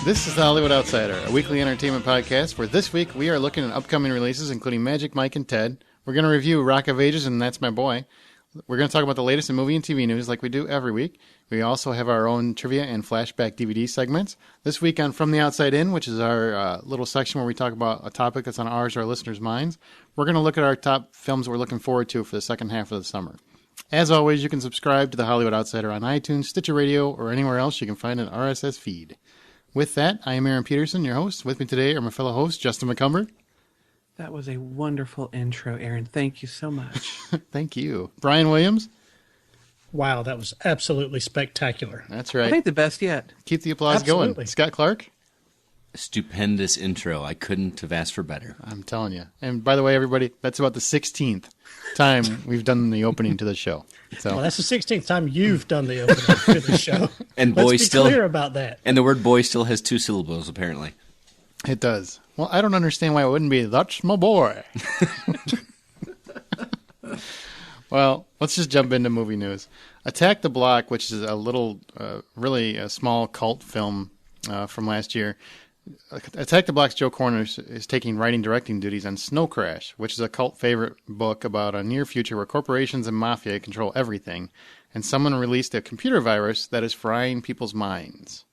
This is the Hollywood Outsider, a weekly entertainment podcast where this week we are looking at upcoming releases, including Magic Mike and Ted. We're going to review Rock of Ages and That's My Boy. We're going to talk about the latest in movie and TV news like we do every week. We also have our own trivia and Flashback DVD segments. This week on From the Outside In, which is our little section where we talk about a topic that's on ours or our listeners' minds, we're going to look at our top films we're looking forward to for the second half of the summer. As always, you can subscribe to the Hollywood Outsider on iTunes, Stitcher Radio, or anywhere else you can find an RSS feed. With that, I am Aaron Peterson, your host. With me today are my fellow host, Justin McCumber. That was a wonderful intro, Aaron. Thank you so much. Thank you. Brian Williams. Wow, that was absolutely spectacular. That's right. I think the best yet. Keep the applause going. Scott Clark. Stupendous intro. I couldn't have asked for better. I'm telling you. And by the way, everybody, that's about the 16th time we've done the opening to the show. So. Well, that's the 16th time you've done the opening to the show. And Let's boy be still clear about that. And the word boy still has two syllables, apparently. It does. Well, I don't understand why it wouldn't be, that's my boy. Well, let's just jump into movie news. Attack the Block, which is a little, really a small cult film from last year. Attack the Block's Joe Cornish is taking writing-directing duties on Snow Crash, which is a cult favorite book about a near future where corporations and mafia control everything, and someone released a computer virus that is frying people's minds.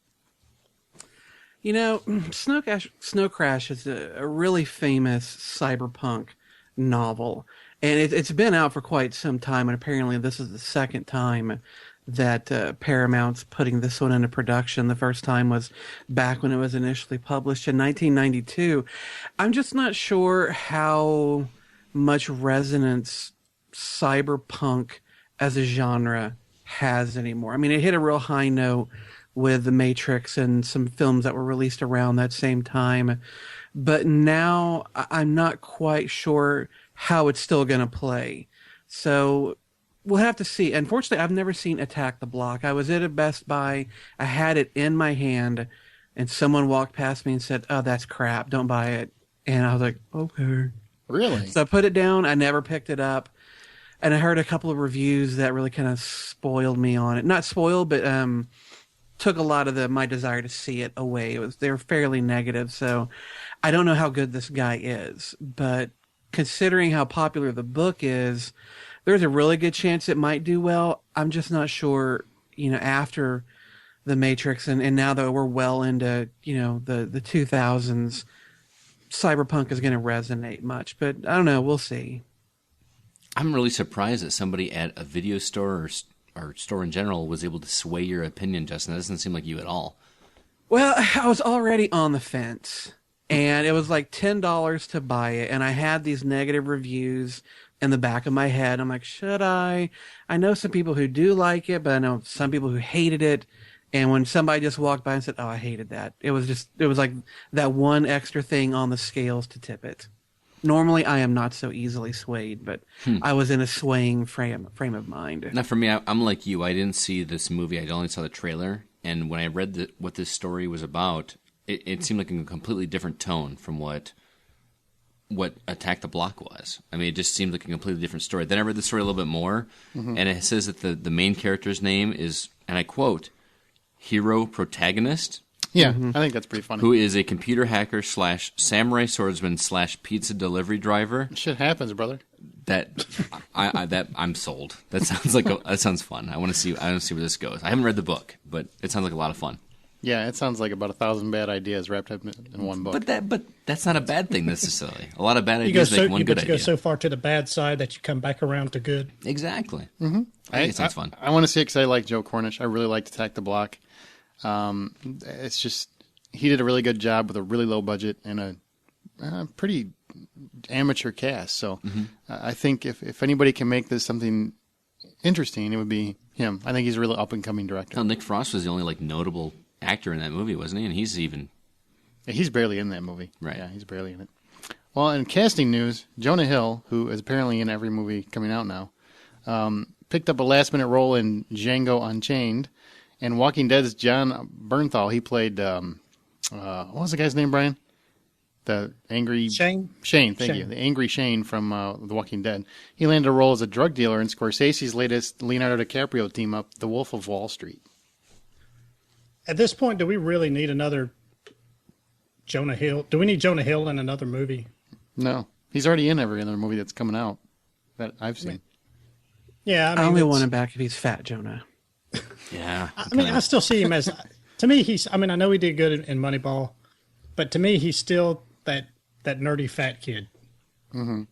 You know, Snow Crash is a really famous cyberpunk novel, and it's been out for quite some time, and apparently this is the second time that Paramount's putting this one into production. The first time was back when it was initially published in 1992. I'm just not sure how much resonance cyberpunk as a genre has anymore. I mean, it hit a real high note with The Matrix and some films that were released around that same time. But now I'm not quite sure how it's still going to play. So we'll have to see. Unfortunately, I've never seen Attack the Block. I was at a Best Buy. I had it in my hand, and someone walked past me and said, "Oh, that's crap. Don't buy it." And I was like, "Okay." Really? So I put it down. I never picked it up. And I heard a couple of reviews that really kind of spoiled me on it. Not spoiled, but took a lot of my desire to see it away. They were fairly negative. So I don't know how good this guy is. But considering how popular the book is, there's a really good chance it might do well. I'm just not sure, after The Matrix and now that we're well into, the 2000s, cyberpunk is going to resonate much. But I don't know. We'll see. I'm really surprised that somebody at a video store or store in general was able to sway your opinion, Justin. That doesn't seem like you at all. Well, I was already on the fence, and it was like $10 to buy it, and I had these negative reviews in the back of my head. I'm like, should I? I know some people who do like it, but I know some people who hated it. And when somebody just walked by and said, "Oh, I hated that," it was like that one extra thing on the scales to tip it. Normally, I am not so easily swayed, but I was in a swaying frame of mind. Now, for me, I'm like you. I didn't see this movie. I only saw the trailer. And when I read what this story was about, it seemed like a completely different tone from what Attack the Block was. I mean, it just seemed like a completely different story. Then I read the story a little bit more, and it says that the main character's name is, and I quote, hero protagonist. Yeah, I think that's pretty funny. Who is a computer hacker / samurai swordsman / pizza delivery driver. Shit happens, brother. I'm sold. That sounds fun. I want to see where this goes. I haven't read the book, but it sounds like a lot of fun. Yeah, it sounds like about 1,000 bad ideas wrapped up in one book. But that's not a bad thing necessarily. A lot of bad ideas make one good idea. You go so far to the bad side that you come back around to good. Exactly. Mm-hmm. I think it sounds fun. I want to see it because I like Joe Cornish. I really like Attack the Block. It's just he did a really good job with a really low budget and a pretty amateur cast. So I think if anybody can make this something interesting, it would be him. I think he's a really up and coming director. Well, Nick Frost was the only notable actor in that movie, wasn't he? And he's barely in that movie. Right. Yeah, he's barely in it. Well, in casting news, Jonah Hill, who is apparently in every movie coming out now, picked up a last-minute role in Django Unchained. And Walking Dead's John Bernthal, he played, what was the guy's name, Brian? The angry... Shane, thank you. The angry Shane from The Walking Dead. He landed a role as a drug dealer in Scorsese's latest Leonardo DiCaprio team-up, The Wolf of Wall Street. At this point, do we really need another Jonah Hill. Do we need Jonah Hill in another movie? No, he's already in every other movie that's coming out that I've seen. Yeah, I only want him back if he's fat, Jonah. Yeah. I mean, I still see him as. To me, I know he did good in Moneyball, but to me, he's still that nerdy fat kid. Mm-hmm.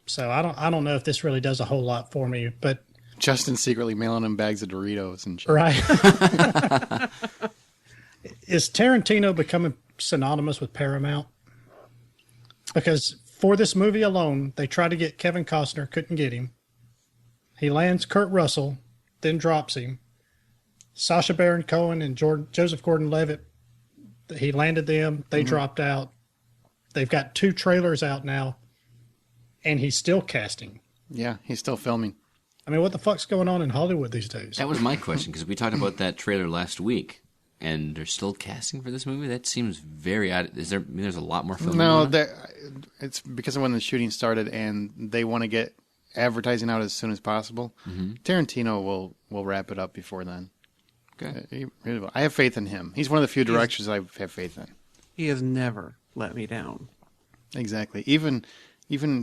So I don't know if this really does a whole lot for me, but Justin secretly mailing him bags of Doritos and shit. Right. Is Tarantino becoming synonymous with Paramount? Because for this movie alone, they tried to get Kevin Costner, couldn't get him. He lands Kurt Russell, then drops him. Sacha Baron Cohen and Joseph Gordon-Levitt, he landed them. They dropped out. They've got 2 trailers out now, and he's still casting. Yeah, he's still filming. I mean, what the fuck's going on in Hollywood these days? That was my question, because we talked about that trailer last week, and they're still casting for this movie? That seems very odd. There's a lot more filming going on? It's because of when the shooting started, and they want to get advertising out as soon as possible. Mm-hmm. Tarantino will wrap it up before then. Okay. I have faith in him. He's one of the few directors I have faith in. He has never let me down. Exactly. Even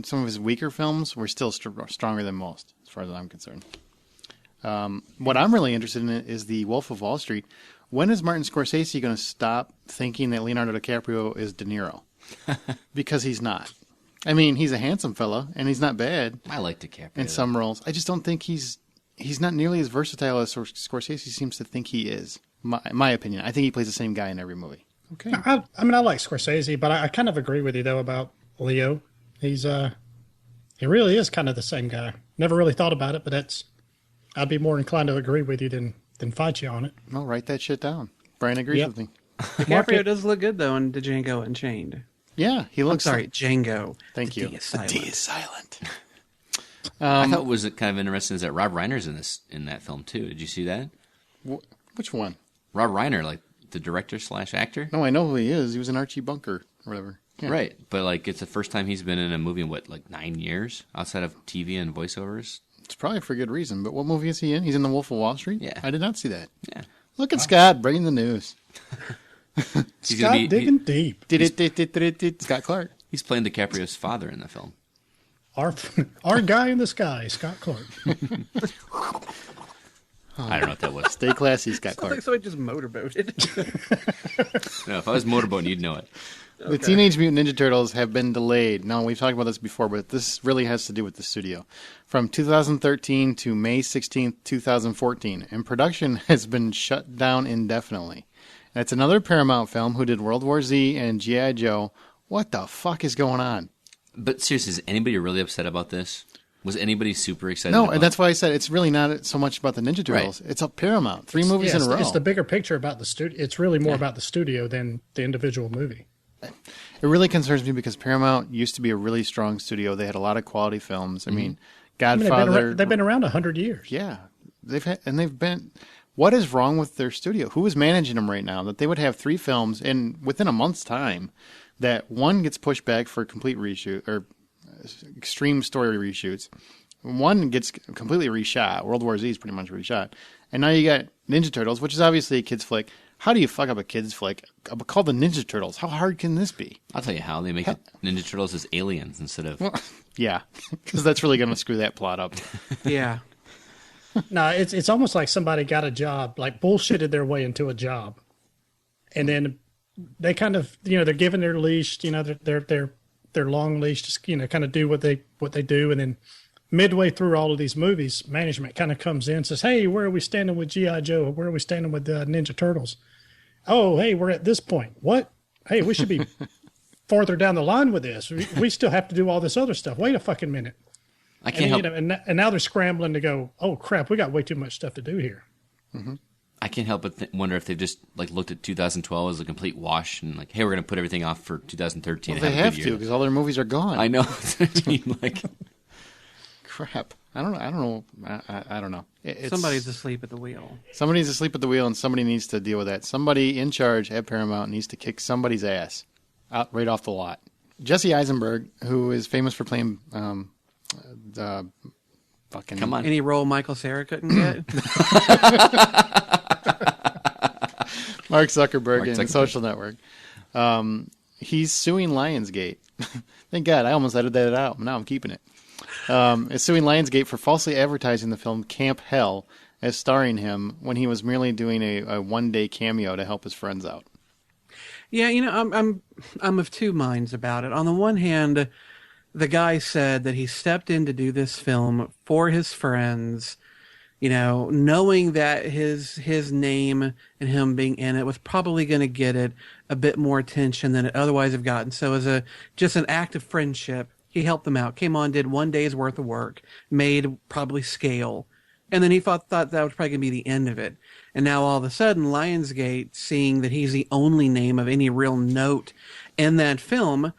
some of his weaker films were still stronger than most, as far as I'm concerned. What I'm really interested in is the Wolf of Wall Street. When is Martin Scorsese going to stop thinking that Leonardo DiCaprio is De Niro? Because he's not. I mean, he's a handsome fella, and he's not bad. I like DiCaprio in some roles. I just don't think he's not nearly as versatile as Scorsese seems to think he is. My opinion. I think he plays the same guy in every movie. Okay. I mean, I like Scorsese, but I kind of agree with you, though, about Leo. He really is kind of the same guy. Never really thought about it, but I'd be more inclined to agree with you than fight you on it. Well, write that shit down. Brian agrees with me. DiCaprio does look good, though, in Django Unchained. Yeah, he looks... Django. Thank you. D is silent. The D is silent. I thought what was kind of interesting is that Rob Reiner's in that film, too. Did you see that? Which one? Rob Reiner, like the director/actor? No, I know who he is. He was in Archie Bunker or whatever. Yeah. Right, but like it's the first time he's been in a movie in, 9 years outside of TV and voiceovers? It's probably for good reason, but what movie is he in? He's in The Wolf of Wall Street? Yeah. I did not see that. Yeah. Look at Scott bringing the news. Scott digging deep. Scott Clark. He's playing DiCaprio's father in the film. Our guy in the sky, Scott Clark. I don't know what that was. Stay classy, Scott Clark. Like somebody just motorboated. No, if I was motorboating, you'd know it. The Teenage Mutant Ninja Turtles have been delayed. Now, we've talked about this before, but this really has to do with the studio. From 2013 to May 16th, 2014. And production has been shut down indefinitely. That's another Paramount film who did World War Z and G.I. Joe. What the fuck is going on? But seriously, is anybody really upset about this? Was anybody super excited No, about and that's why I said it's really not so much about the Ninja Turtles. Right. It's a Paramount. 3 movies in a row. It's the bigger picture about the studio. It's really more about the studio than the individual movie. It really concerns me because Paramount used to be a really strong studio. They had a lot of quality films. I mean, Godfather. They've been around 100 years. Yeah, they've been. What is wrong with their studio? Who is managing them right now? That they would have 3 films, and within a month's time, that one gets pushed back for complete reshoot or extreme story reshoots. One gets completely reshot. World War Z is pretty much reshot, and now you got Ninja Turtles, which is obviously a kids flick. How do you fuck up a kids flick called the Ninja Turtles? How hard can this be? I'll tell you how. They make it Ninja Turtles as aliens instead of... Well, yeah, because that's really going to screw that plot up. Yeah. No, it's almost like somebody got a job, like bullshitted their way into a job. And then they kind of, they're given their leash, their long leash, just, kind of do what they do. And then midway through all of these movies, management kind of comes in and says, hey, where are we standing with G.I. Joe? Where are we standing with Ninja Turtles? Oh, hey, we're at this point. What? Hey, we should be farther down the line with this. We still have to do all this other stuff. Wait a fucking minute. I can't help. And now they're scrambling to go, oh, crap, we got way too much stuff to do here. Mm-hmm. I can't help but wonder if they've just looked at 2012 as a complete wash and hey, we're going to put everything off for 2013. Well, they have to because all their movies are gone. I know. I mean, crap. I don't know. I don't know. Somebody's asleep at the wheel. Somebody's asleep at the wheel, and somebody needs to deal with that. Somebody in charge at Paramount needs to kick somebody's ass out right off the lot. Jesse Eisenberg, who is famous for playing fucking... Come on. Any role Michael Cera couldn't get? Mark Zuckerberg in Social Network. He's suing Lionsgate. Thank God, I almost edited that out. Now I'm keeping it. Is suing Lionsgate for falsely advertising the film Camp Hell as starring him when he was merely doing a one-day cameo to help his friends out. Yeah, I'm of two minds about it. On the one hand, the guy said that he stepped in to do this film for his friends, knowing that his name and him being in it was probably going to get it a bit more attention than it otherwise have gotten. So as just an act of friendship, he helped them out, came on, did one day's worth of work, made probably scale. And then he thought that was probably going to be the end of it. And now all of a sudden, Lionsgate, seeing that he's the only name of any real note in that film,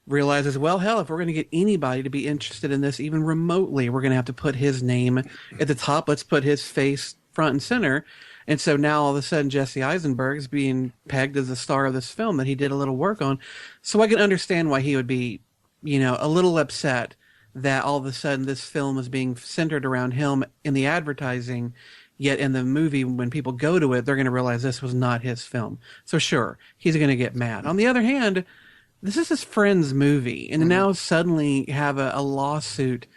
realizes, well, hell, if we're going to get anybody to be interested in this even remotely, we're going to have to put his name at the top. Let's put his face front and center. And so now all of a sudden Jesse Eisenberg is being pegged as the star of this film that he did a little work on. So I can understand why he would be, a little upset that all of a sudden this film is being centered around him in the advertising, yet in the movie, when people go to it, they're going to realize this was not his film. So sure, he's going to get mad. On the other hand, this is his friend's movie, and now suddenly have a lawsuit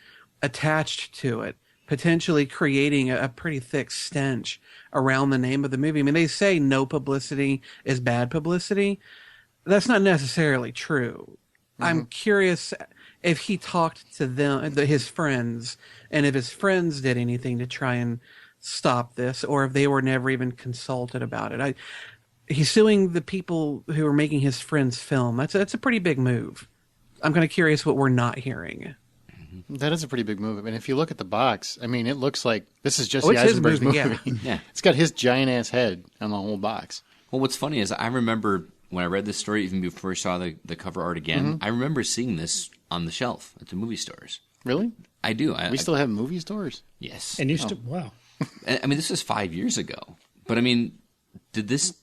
attached to it, potentially creating a pretty thick stench around the name of the movie. I mean, they say no publicity is bad publicity. That's not necessarily true. I'm curious if he talked to them, his friends, and if his friends did anything to try and stop this, or if they were never even consulted about it. He's suing the people who are making his friend's film. That's a pretty big move. I'm kind of curious what we're not hearing. That is a pretty big move. I mean, if you look at the box, I mean, it looks like this is Jesse Eisenberg's movie. Yeah. It's got his giant-ass head on the whole box. Well, what's funny is I remember when I read this story, even before I saw the cover art again, I remember seeing this on the shelf at the movie stores. Really? I do. We still have movie stores? Yes. And wow. I mean, this was 5 years ago. But I mean, did this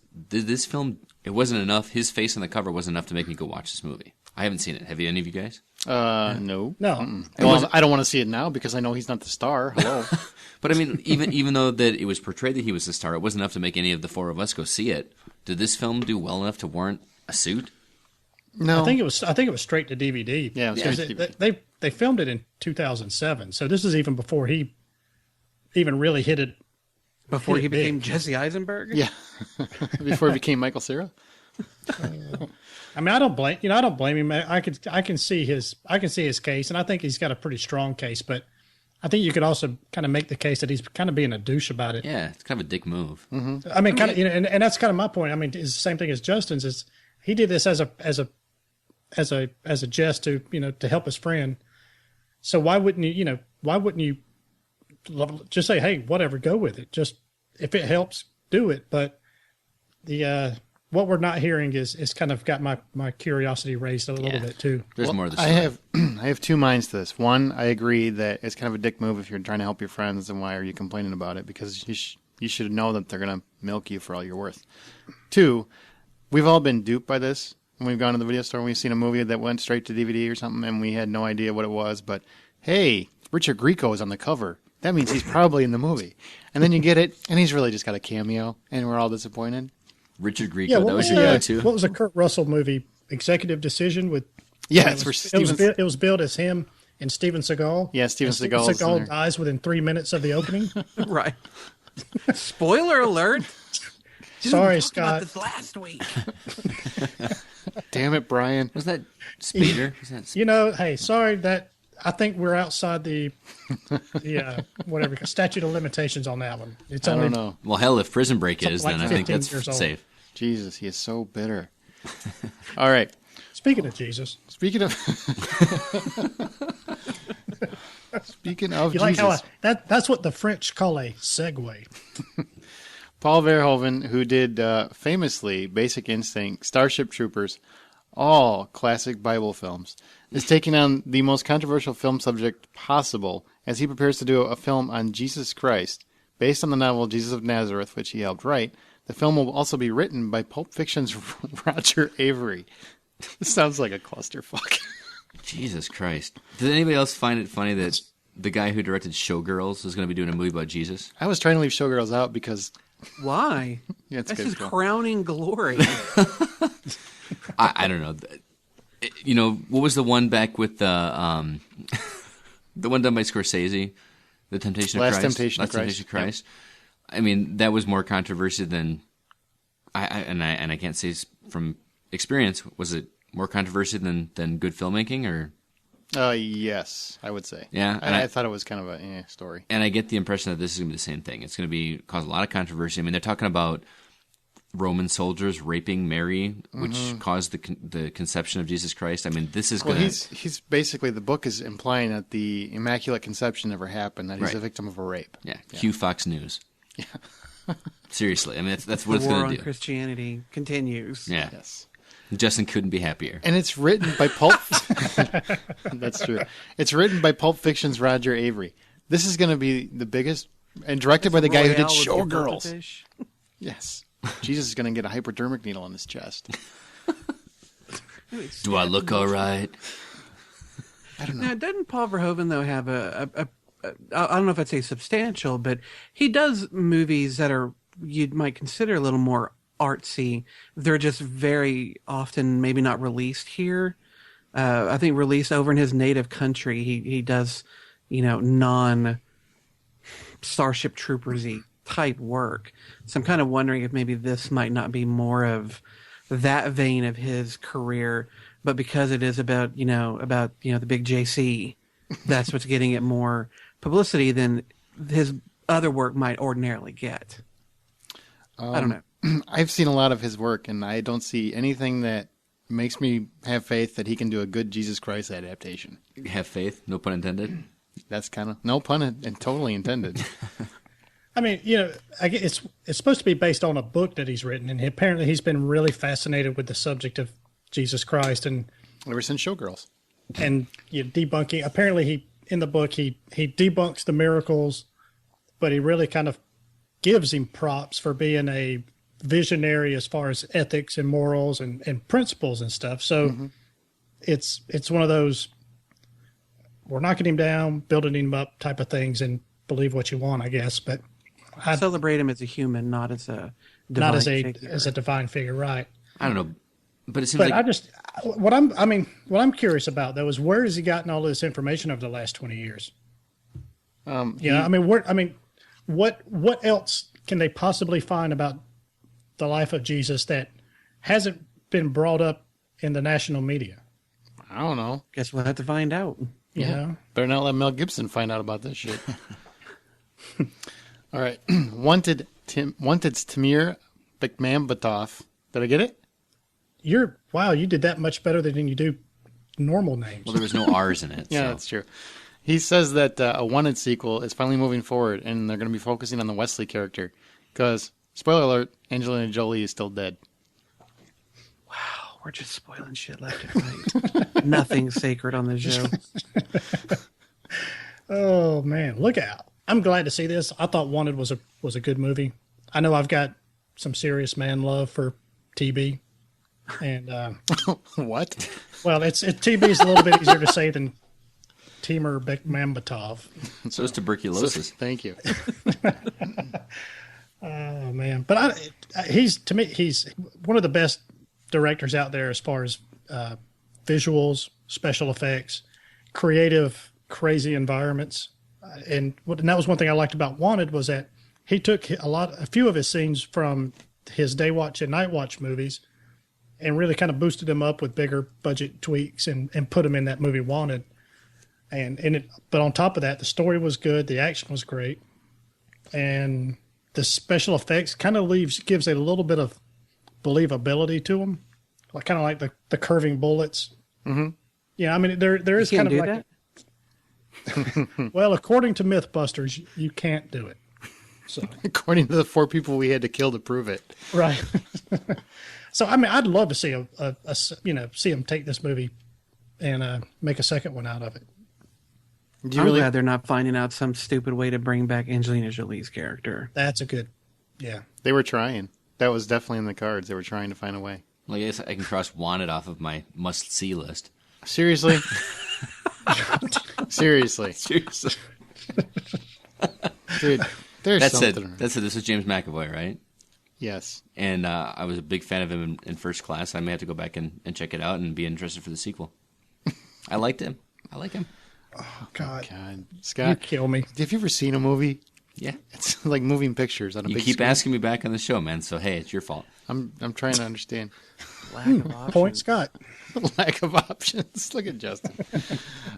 film, it wasn't enough, his face on the cover wasn't enough to make me go watch this movie. I haven't seen it. Have you, any of you guys? No. No. Well, I don't want to see it now because I know he's not the star. Hello. But I mean, even though that it was portrayed that he was the star, it wasn't enough to make any of the four of us go see it. Did this film do well enough to warrant a suit? No. I think it was straight to DVD. Yeah, it was straight to DVD. They filmed it in 2007, so this is even before he even really hit it. Before he became big. Jesse Eisenberg? Yeah. Before he became Michael Cera? I mean, I don't blame him. I can see his case, and I think he's got a pretty strong case. But I think you could also kind of make the case that he's kind of being a douche about it. Yeah, it's kind of a dick move. Mm-hmm. I mean, kind of, and that's kind of my point. I mean, it's the same thing as Justin's. Is he did this as a jest to to help his friend. So why wouldn't you just say, hey, whatever, go with it. Just if it helps, do it. But the what we're not hearing is kind of got my curiosity raised a little bit too. There's more of the story. I have two minds to this. One, I agree that it's kind of a dick move if you're trying to help your friends, and why are you complaining about it? Because you should know that they're going to milk you for all you're worth. Two, we've all been duped by this. When we've gone to the video store and we've seen a movie that went straight to DVD or something, and we had no idea what it was. But, hey, Richard Grieco is on the cover. That means he's probably in the movie. And then you get it, and he's really just got a cameo, and we're all disappointed. Richard Grieco, Yeah, that was your go-to. What was a Kurt Russell movie? Executive Decision with. Yeah, it was billed as him and Steven Seagal. Yeah, Steven Seagal. Seagal dies within 3 minutes of the opening. Right. Spoiler alert. Dude, Sorry, we talked Scott. about this last week. Damn it, Brian. Was that Speeder? Hey, sorry that I think we're outside the whatever statute of limitations on that one. It's I only don't know. Well, hell, if Prison Break is, Something then like I think 15 that's years old. safe. Jesus, he is so bitter. All right. Speaking of Jesus, Speaking of you like Jesus, how that's what the French call a segue. Paul Verhoeven, who did famously Basic Instinct, Starship Troopers, all classic Bible films, is taking on the most controversial film subject possible as he prepares to do a film on Jesus Christ, based on the novel Jesus of Nazareth, which he helped write. The film will also be written by Pulp Fiction's Roger Avery. This sounds like a clusterfuck. Jesus Christ. Did anybody else find it funny that the guy who directed Showgirls is going to be doing a movie about Jesus? I was trying to leave Showgirls out because Why? Yeah, it's That's good his film. crowning glory. I don't know. You know, what was the one back with the one done by Scorsese, The Temptation of Last Christ? Temptation of Christ. Temptation of Christ. I mean, that was more controversy than I can't say from experience. Was it more controversy than good filmmaking or? Yes, I would say. Yeah, I thought it was kind of a story. And I get the impression that this is going to be the same thing. It's going to cause a lot of controversy. I mean, they're talking about Roman soldiers raping Mary, which caused the conception of Jesus Christ. I mean, this is going to... He's basically, the book is implying that the Immaculate Conception never happened, that he's Right. a victim of a rape. Yeah, cue Fox News. Yeah. Seriously, I mean, that's what The it's war going on to do. Christianity continues. Yeah. Yes. Justin couldn't be happier. And it's written by Pulp... That's true. It's written by Pulp Fiction's Roger Avery. This is going to be the biggest... And directed by the guy who did Royale with Showgirls. gefilte fish. Yes. Jesus is going to get a hypodermic needle in his chest. Do I look all right? I don't know. Now, doesn't Paul Verhoeven, though, have I don't know if I'd say substantial, but he does movies that are, you might consider a little more artsy. They're just very often maybe not released here. I think released over in his native country, he does, non Starship Troopers-y type work. So I'm kind of wondering if maybe this might not be more of that vein of his career, but because it is about the big JC, that's what's getting it more publicity than his other work might ordinarily get. I don't know. I've seen a lot of his work, and I don't see anything that makes me have faith that he can do a good Jesus Christ adaptation. Have faith, no pun intended. That's kind of no pun and totally intended. I mean, it's supposed to be based on a book that he's written, and apparently he's been really fascinated with the subject of Jesus Christ and Ever since Showgirls. Debunking. Apparently, in the book he debunks the miracles, but he really kind of gives him props for being a visionary as far as ethics and morals and principles and stuff. So it's one of those, we're knocking him down, building him up type of things, and believe what you want, I guess. But I Celebrate him as a human, not as a divine not as figure. a divine figure, right? I don't know, but it seems But like what I'm curious about though is where has he gotten all this information over the last 20 years? What else can they possibly find about the life of Jesus that hasn't been brought up in the national media? I don't know. Guess we'll have to find out. You know? Better not let Mel Gibson find out about this shit. All right. Wanted's Tamir Bekmambatoff. Did I get it? You did that much better than you do normal names. well, there was no R's in it. Yeah, so. that's true. He says that a Wanted sequel is finally moving forward, and they're going to be focusing on the Wesley character. Because, spoiler alert, Angelina Jolie is still dead. Wow, we're just spoiling shit left and right. Nothing sacred on this show. Oh man, look out! I'm glad to see this. I thought Wanted was a good movie. I know I've got some serious man love for TB, and What? well, TB is a little bit easier to say than Timur Bekmambetov. So is tuberculosis. Thank you. Oh man, but he's one of the best directors out there as far as visuals, special effects, creative, crazy environments, and that was one thing I liked about Wanted was that he took a few of his scenes from his Day Watch and Night Watch movies, and really kind of boosted them up with bigger budget tweaks and put them in that movie Wanted. But on top of that, the story was good, the action was great, and the special effects kind of gives it a little bit of believability to them, kind of like the curving bullets. Mm-hmm. Yeah, I mean there is kind of like that? Well, according to MythBusters, you can't do it. So According to the 4 people we had to kill to prove it. right. So I mean, I'd love to see see him take this movie and make a second one out of it. Do you I'm really? glad they're not finding out some stupid way to bring back Angelina Jolie's character. That's a good, yeah. They were trying. That was definitely in the cards. They were trying to find a way. Well, I guess I can cross Wanted off of my must-see list. Seriously? Seriously. Seriously. Dude, There's That's something. it. That's it. This is James McAvoy, right? Yes. And I was a big fan of him in First Class. I may have to go back and check it out and be interested for the sequel. I liked him. I like him. Oh, God. God. You Scott, kill me. have you ever seen a movie? Yeah. It's like moving pictures on a You big keep screen. asking me back on the show, man. So, hey, it's your fault. I'm trying to understand. Lack of options. Point Scott. Lack of options. Look at Justin.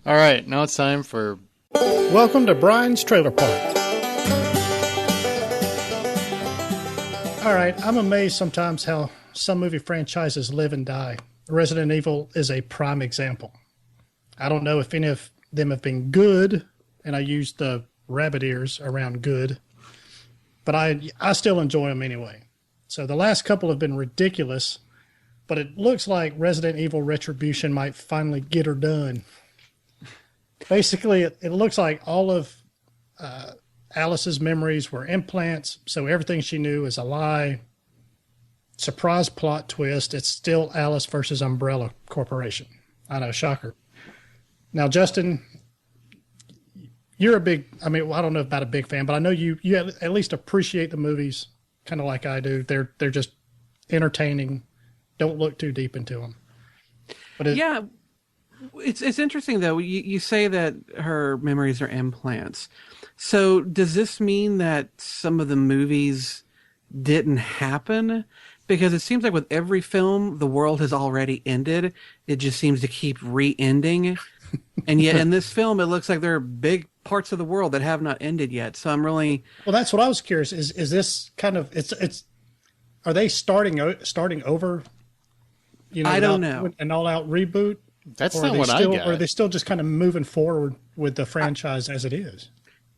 All right, now it's time for... Welcome to Brian's Trailer Park. All right, I'm amazed sometimes how some movie franchises live and die. Resident Evil is a prime example. I don't know if any of them have been good, and I use the rabbit ears around good, but I still enjoy them anyway. So the last couple have been ridiculous, but it looks like Resident Evil Retribution might finally get her done. Basically, it looks like all of Alice's memories were implants, so everything she knew is a lie. Surprise plot twist, it's still Alice versus Umbrella Corporation. I know, shocker. Now, Justin, you're a big, I mean, well, I don't know about a big fan, but I know you at least appreciate the movies kind of like I do. They're just entertaining. Don't look too deep into them. But Yeah, it's interesting though. You say that her memories are implants. So does this mean that some of the movies didn't happen? Because it seems like with every film, the world has already ended. It just seems to keep re-ending. And yet in this film, it looks like there are big parts of the world that have not ended yet. So I'm really... Well, that's what I was curious. Is this kind of, it's are they starting over? You know, I don't know. An all-out reboot? That's Or not are what I got. Or are they still just kind of moving forward with the franchise as it is?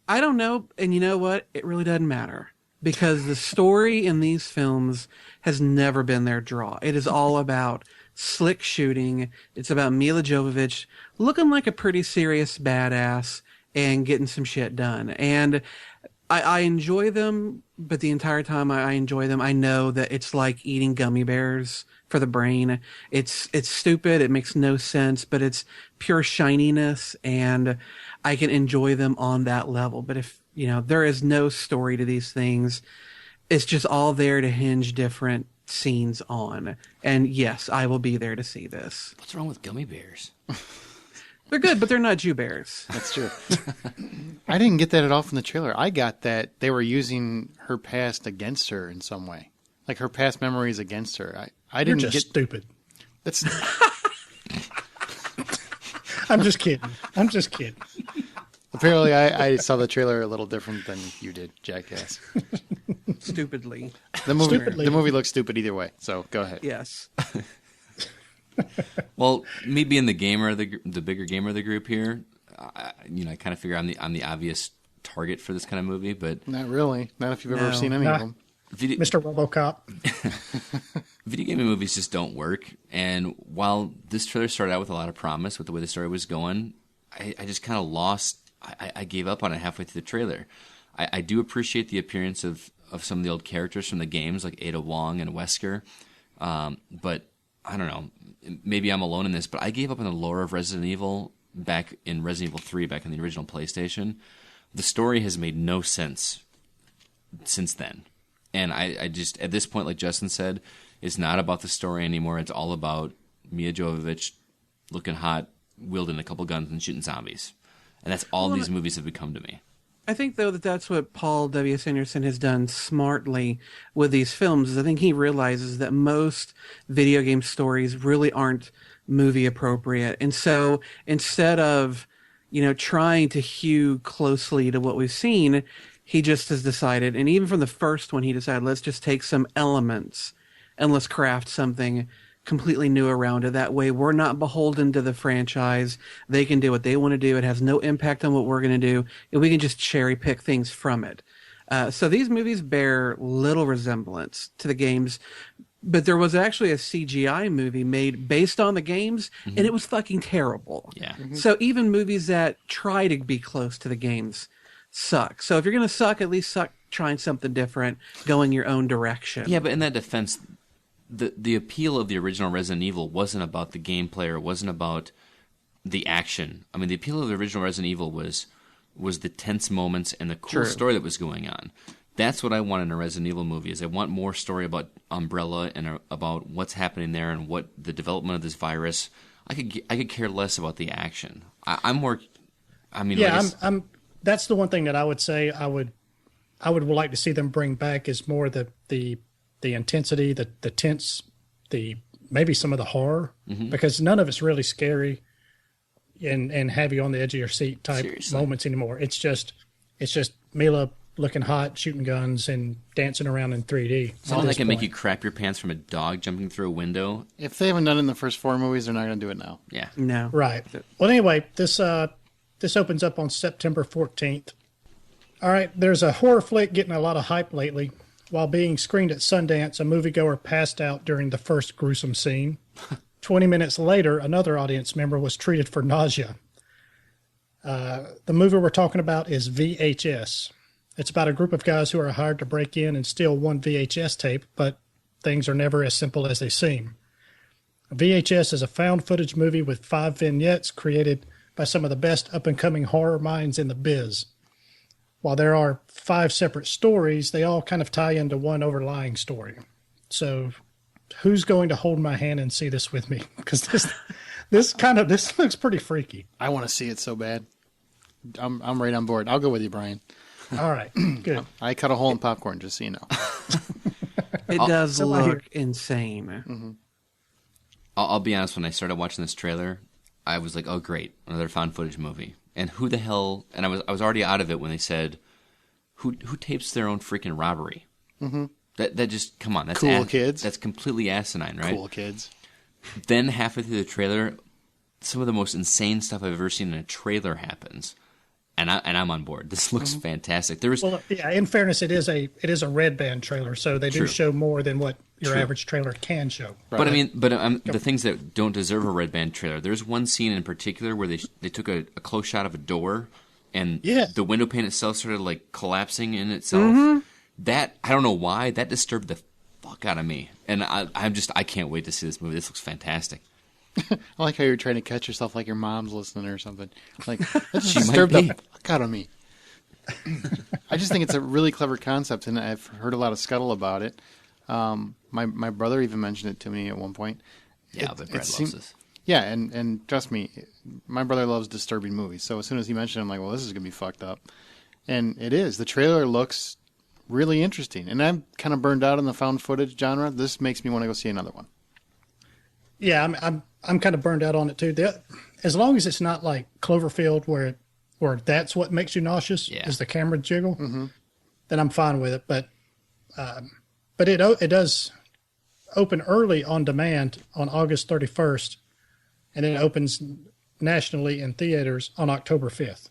I don't know, and you know what? It really doesn't matter because the story in these films has never been their draw. It is all about slick shooting. It's about Mila Jovovich looking like a pretty serious badass and getting some shit done. And I enjoy them, but the entire time I enjoy them, I know that it's like eating gummy bears for the brain. It's stupid. It makes no sense, but it's pure shininess, and I can enjoy them on that level. But if, you know, there is no story to these things, it's just all there to hinge different scenes on. And yes, I will be there to see this. What's wrong with gummy bears? They're good, but they're not Jew bears. That's true. I didn't get that at all from the trailer. I got that they were using her past against her in some way. Like her past memories against her. I didn't You're just stupid. That's I'm just kidding. apparently I saw the trailer a little different than you did, jackass. Stupidly. The movie Stupidly. the movie looks stupid either way. So go ahead. Yes. Well, me being the gamer, the bigger gamer of the group here, I kind of figure I'm the obvious target for this kind of movie. But Not really. Not if you've ever No. seen any of them. Mr. RoboCop. Video gaming movies just don't work. And while this trailer started out with a lot of promise with the way the story was going, I just kind of lost. I gave up on it halfway through the trailer. I do appreciate the appearance of some of the old characters from the games, like Ada Wong and Wesker. But I don't know. Maybe I'm alone in this, but I gave up on the lore of Resident Evil back in Resident Evil 3, back in the original PlayStation. The story has made no sense since then. And I just, at this point, like Justin said, it's not about the story anymore. It's all about Mia Jovovich looking hot, wielding a couple guns and shooting zombies. And that's all these movies have become to me. I think, though, that's what Paul W. Sanderson has done smartly with these films. Is I think he realizes that most video game stories really aren't movie appropriate. And so instead of, trying to hew closely to what we've seen, he just has decided, and even from the first one, he decided, let's just take some elements and let's craft something completely new around it. That way we're not beholden to the franchise. They can do what they want to do. It has no impact on what we're going to do, and we can just cherry pick things from it. So these movies bear little resemblance to the games, but there was actually a CGI movie made based on the games, and it was fucking terrible. Yeah. So even movies that try to be close to the games suck. So if you're going to suck, at least suck trying something different, going your own direction. Yeah, but in that defense, the appeal of the original Resident Evil wasn't about the gameplay or wasn't about the action. I mean, the appeal of the original Resident Evil was was the tense moments and the cool True. story that was going on. That's what I want in a Resident Evil movie. Is I want more story about Umbrella and about what's happening there and what the development of this virus. I could care less about the action. I'm more. I mean, Yeah, like I'm. That's the one thing that I would say I would like to see them bring back is more the intensity, the tense, the maybe some of the horror, because none of it's really scary and have you on the edge of your seat type Seriously. moments anymore. It's just Mila looking hot, shooting guns, and dancing around in 3D. something that can make you crap your pants from a dog jumping through a window. If they haven't done it in the first 4 movies, they're not going to do it now. Yeah. No. Right. Well, anyway, this opens up on September 14th. All right, there's a horror flick getting a lot of hype lately. While being screened at Sundance, a moviegoer passed out during the first gruesome scene. 20 minutes later, another audience member was treated for nausea. The movie we're talking about is VHS. It's about a group of guys who are hired to break in and steal one VHS tape, but things are never as simple as they seem. VHS is a found footage movie with 5 vignettes created by some of the best up-and-coming horror minds in the biz. While there are 5 separate stories, they all kind of tie into one overlying story. So who's going to hold my hand and see this with me? Because this looks pretty freaky. I want to see it so bad. I'm right on board. I'll go with you, Brian. All right, good. I cut a hole in popcorn, just so you know. It does so I hear- look insane. I'll be honest. When I started watching this trailer, I was like, "Oh, great, another found footage movie." And who the hell? And I was already out of it when they said, "Who tapes their own freaking robbery?" Mm-hmm. That just come on. That's Cool kids. That's completely asinine, right? Cool kids. Then halfway through the trailer, some of the most insane stuff I've ever seen in a trailer happens, and I'm on board. This looks fantastic. There was Well, yeah. In fairness, it is a red band trailer, so they do True. show more than what your True. average trailer can show. But I mean, the things that don't deserve a red band trailer. There's one scene in particular where they took a close shot of a door, and Yeah. the window pane itself started like collapsing in itself. That I don't know why that disturbed the fuck out of me, and I can't wait to see this movie. This looks fantastic. I like how you're trying to catch yourself like your mom's listening or something. Like, that just She might disturbed the be. fuck out of me. I just think it's a really clever concept, and I've heard a lot of scuttle about it. My brother even mentioned it to me at one point. Yeah, but Brad loves this. Yeah, and trust me, my brother loves disturbing movies. So as soon as he mentioned it, I'm like, well, this is going to be fucked up. And it is. The trailer looks really interesting. And I'm kind of burned out in the found footage genre. This makes me want to go see another one. Yeah, I'm kind of burned out on it too. As long as it's not like Cloverfield, where that's what makes you nauseous is the camera jiggle, then I'm fine with it. But it does open early on demand on August 31st, and then it opens nationally in theaters on October 5th.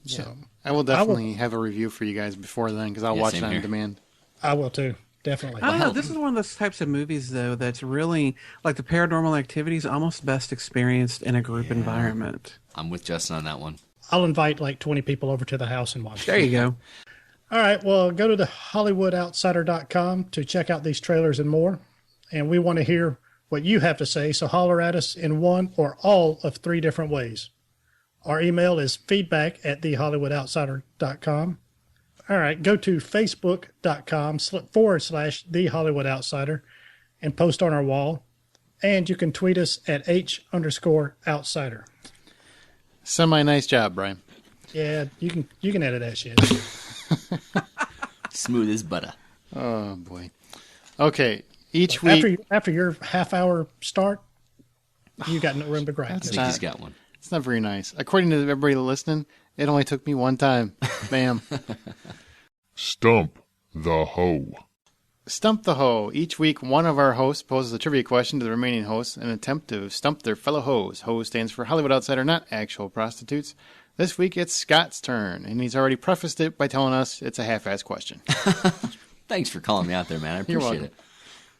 So I will definitely have a review for you guys before then, because I'll watch it same on here. demand. I will too, definitely. I don't know. This is one of those types of movies, though, that's really like the Paranormal Activity is almost best experienced in a group environment. I'm with Justin on that one. I'll invite like 20 people over to the house and watch it. There you go. All right, well, go to the HollywoodOutsider.com to check out these trailers and more. And we want to hear what you have to say, so holler at us in one or all of 3 different ways. Our email is feedback@thehollywoodoutsider.com. All right, go to facebook.com/thehollywoodoutsider and post on our wall. And you can tweet us at H_outsider. Semi-nice job, Brian. Yeah, you can edit that shit. Smooth as butter. Oh, boy. Okay, each week... After your half-hour start, you got no room to gripe. I think he's got one. It's not very nice. According to everybody listening, it only took me one time. Bam. Stump the HO. Stump the HO. Each week, one of our hosts poses a trivia question to the remaining hosts in an attempt to stump their fellow hoes. HO stands for Hollywood Outsider, not actual prostitutes. This week, it's Scott's turn, and he's already prefaced it by telling us it's a half-assed question. Thanks for calling me out there, man. I You're appreciate welcome. it.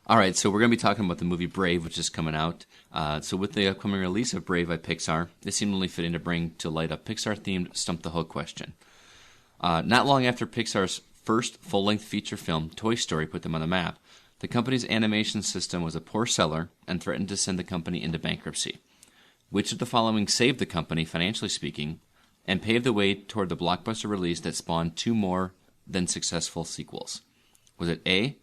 All right, so we're going to be talking about the movie Brave, which is coming out. So with the upcoming release of Brave by Pixar, it seemed only fitting to bring to light a Pixar-themed Stump the HO question. Not long after Pixar's first full-length feature film, Toy Story, put them on the map, the company's animation system was a poor seller and threatened to send the company into bankruptcy. Which of the following saved the company, financially speaking? and paved the way toward the blockbuster release that spawned 2 more than successful sequels? Was it A,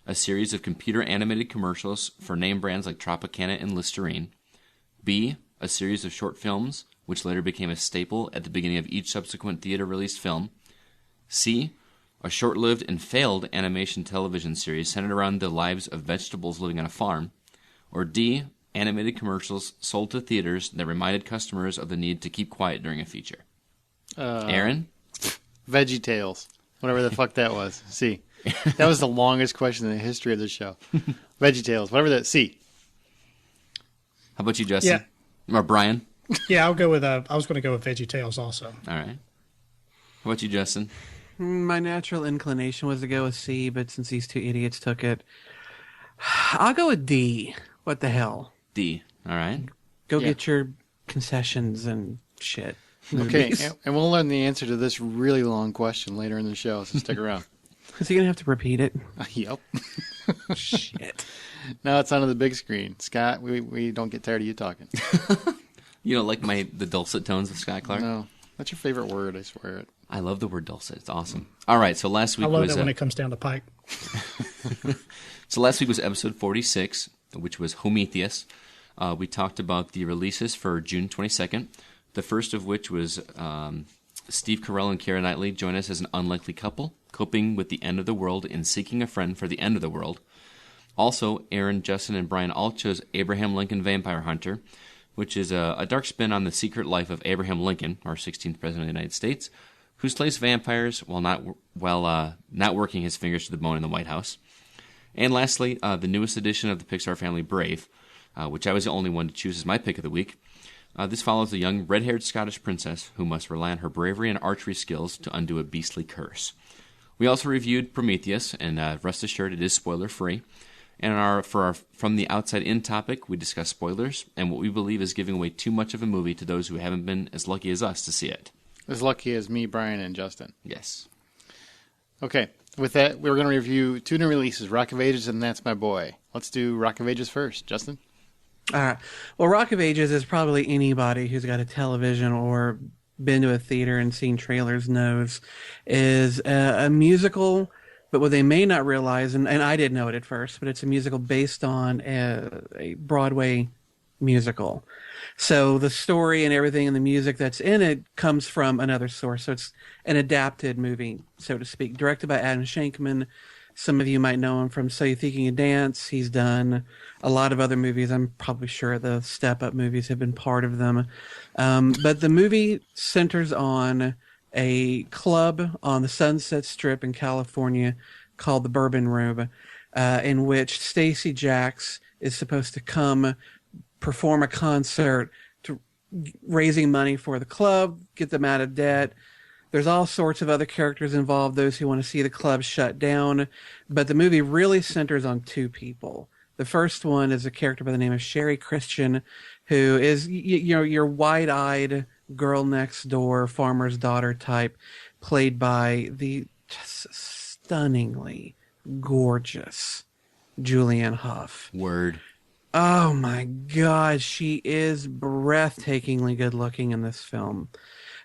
a series of computer-animated commercials for name brands like Tropicana and Listerine, B, a series of short films, which later became a staple at the beginning of each subsequent theater-released film, C, a short-lived and failed animation television series centered around the lives of vegetables living on a farm, or D, animated commercials sold to theaters that reminded customers of the need to keep quiet during a feature. Aaron? Veggie Tales. Whatever the fuck that was. C. That was the longest question in the history of the show. Veggie Tales. Whatever that. C. How about you, Justin? Yeah. Or Brian? Yeah, I'll go with. I was going to go with Veggie Tales also. All right. How about you, Justin? My natural inclination was to go with C, but since these 2 idiots took it, I'll go with D. What the hell? D. All right. Go get your concessions and shit. Okay, and we'll learn the answer to this really long question later in the show, so stick around. Is he going to have to repeat it? Yep. Shit. Now it's on the big screen. Scott, we don't get tired of you talking. You don't like the dulcet tones of Scott Clark? No. That's your favorite word, I swear it. I love the word dulcet. It's awesome. All right, so last week I love was... that when it comes down the pike. So last week was episode 46, which was Prometheus. We talked about the releases for June 22nd, the first of which was Steve Carell and Keira Knightley join us as an unlikely couple, coping with the end of the world and seeking a friend for the end of the world. Also, Aaron, Justin, and Brian all chose Abraham Lincoln Vampire Hunter, which is a dark spin on the secret life of Abraham Lincoln, our 16th President of the United States, who slays vampires while not working his fingers to the bone in the White House. And lastly, the newest edition of the Pixar family, Brave, which I was the only one to choose as my pick of the week. This follows a young red-haired Scottish princess who must rely on her bravery and archery skills to undo a beastly curse. We also reviewed Prometheus, and rest assured it is spoiler-free. And for our From the Outside In topic, we discuss spoilers and what we believe is giving away too much of a movie to those who haven't been as lucky as us to see it. As lucky as me, Brian, and Justin. Yes. Okay, with that, we're going to review 2 new releases, Rock of Ages and That's My Boy. Let's do Rock of Ages first. Justin? All right. Well, Rock of Ages is probably anybody who's got a television or been to a theater and seen trailers knows is a musical, but what they may not realize, and I didn't know it at first, but it's a musical based on a Broadway musical. So the story and everything and the music that's in it comes from another source. So it's an adapted movie, so to speak, directed by Adam Shankman. Some of you might know him from So You Think You Can Dance. He's done a lot of other movies. I'm probably sure the Step Up movies have been part of them. But the movie centers on a club on the Sunset Strip in California called the Bourbon Room, in which Stacey Jacks is supposed to come perform a concert to raising money for the club, get them out of debt. There's all sorts of other characters involved, those who want to see the club shut down. But the movie really centers on 2 people. The first one is a character by the name of Sherry Christian, who is your wide-eyed girl next door, farmer's daughter type, played by the just stunningly gorgeous Julianne Hough. Word. Oh my God, she is breathtakingly good looking in this film.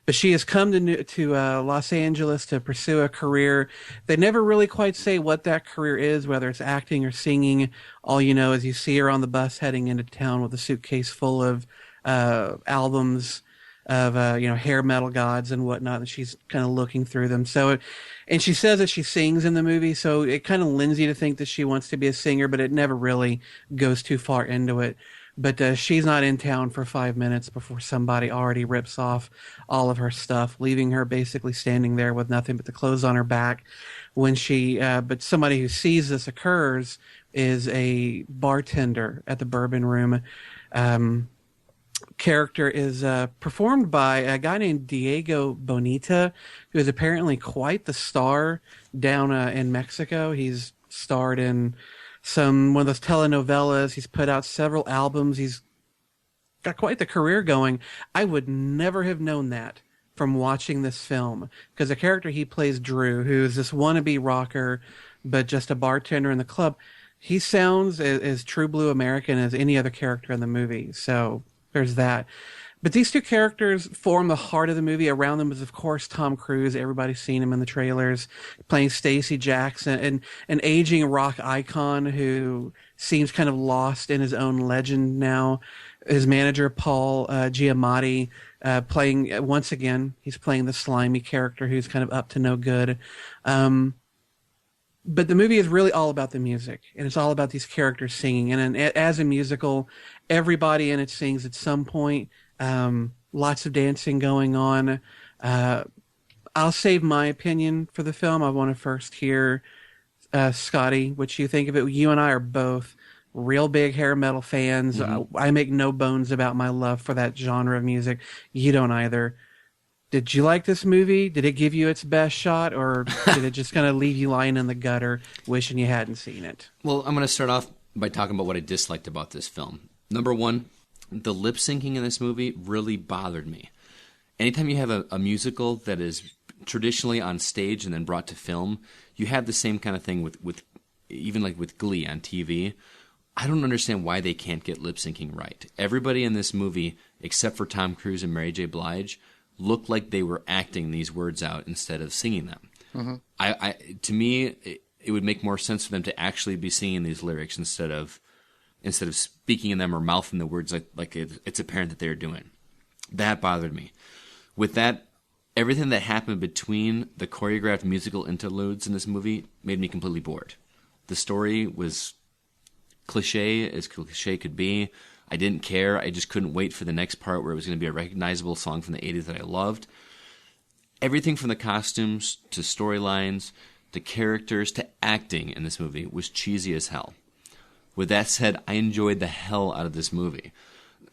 But she has come to Los Angeles to pursue a career. They never really quite say what that career is, whether it's acting or singing. All you know is you see her on the bus heading into town with a suitcase full of albums of hair metal gods and whatnot, and she's kind of looking through them. So, and she says that she sings in the movie, so it kind of lends you to think that she wants to be a singer, but it never really goes too far into it. But she's not in town for 5 minutes before somebody already rips off all of her stuff, leaving her basically standing there with nothing but the clothes on her back. But somebody who sees this occurs is a bartender at the Bourbon Room. Character is performed by a guy named Diego Boneta, who is apparently quite the star down in Mexico. He's starred in one of those telenovelas. He's put out several albums. He's got quite the career going. I would never have known that from watching this film, because the character he plays, Drew, who's this wannabe rocker, but just a bartender in the club, he sounds as true blue American as any other character in the movie. So there's that. But these two characters form the heart of the movie. Around them is, of course, Tom Cruise. Everybody's seen him in the trailers, playing Stacey Jackson, and an aging rock icon who seems kind of lost in his own legend now. His manager, Paul Giamatti, playing, once again, he's playing the slimy character who's kind of up to no good. But the movie is really all about the music, and it's all about these characters singing. And as a musical, everybody in it sings at some point. Lots of dancing going on. I'll save my opinion for the film. I want to first hear, Scotty, what you think of it. You and I are both real big hair metal fans. Mm-hmm. I make no bones about my love for that genre of music. You don't either. Did you like this movie? Did it give you its best shot, or did it just kind of leave you lying in the gutter wishing you hadn't seen it? Well, I'm going to start off by talking about what I disliked about this film. Number one, the lip syncing in this movie really bothered me. Anytime you have a musical that is traditionally on stage and then brought to film, you have the same kind of thing with even like with Glee on TV. I don't understand why they can't get lip syncing right. Everybody in this movie, except for Tom Cruise and Mary J. Blige, looked like they were acting these words out instead of singing them. Mm-hmm. To me, it would make more sense for them to actually be singing these lyrics instead of speaking in them or mouthing the words like it's apparent that they're doing. That bothered me. With that, everything that happened between the choreographed musical interludes in this movie made me completely bored. The story was cliche as cliche could be. I didn't care. I just couldn't wait for the next part where it was going to be a recognizable song from the 80s that I loved. Everything from the costumes to storylines to characters to acting in this movie was cheesy as hell. With that said, I enjoyed the hell out of this movie.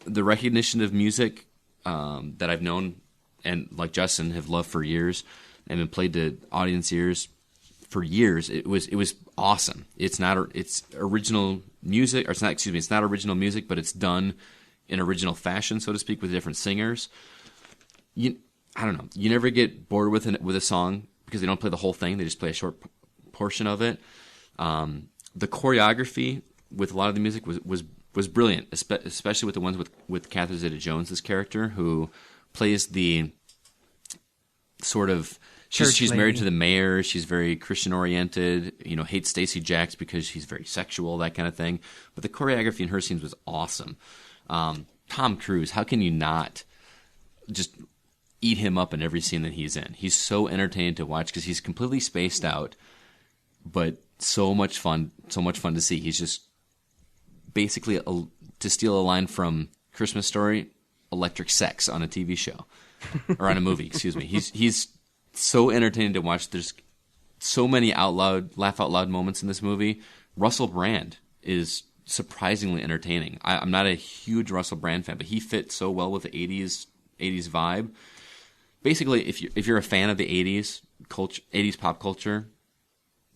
The recognition of music that I've known and, like Justin, have loved for years and been played to audience ears for years, it was awesome. It's original music, or it's not original music, but it's done in original fashion, so to speak, with different singers. I don't know. You never get bored with a song because they don't play the whole thing. They just play a short portion of it. The choreography with a lot of the music was brilliant, especially with the ones with Catherine Zeta-Jones' character, who plays the sort of she's married to the mayor. She's very Christian oriented. Hates Stacey Jacks because she's very sexual, that kind of thing. But the choreography in her scenes was awesome. Tom Cruise, how can you not just eat him up in every scene that he's in? He's so entertaining to watch because he's completely spaced out, but so much fun to see. He's just basically, to steal a line from Christmas Story, electric sex on a TV show or on a movie. Excuse me. He's so entertaining to watch. There's so many laugh out loud moments in this movie. Russell Brand is surprisingly entertaining. I'm not a huge Russell Brand fan, but he fits so well with the 80s vibe. Basically, if you're a fan of the 80s culture, 80s pop culture,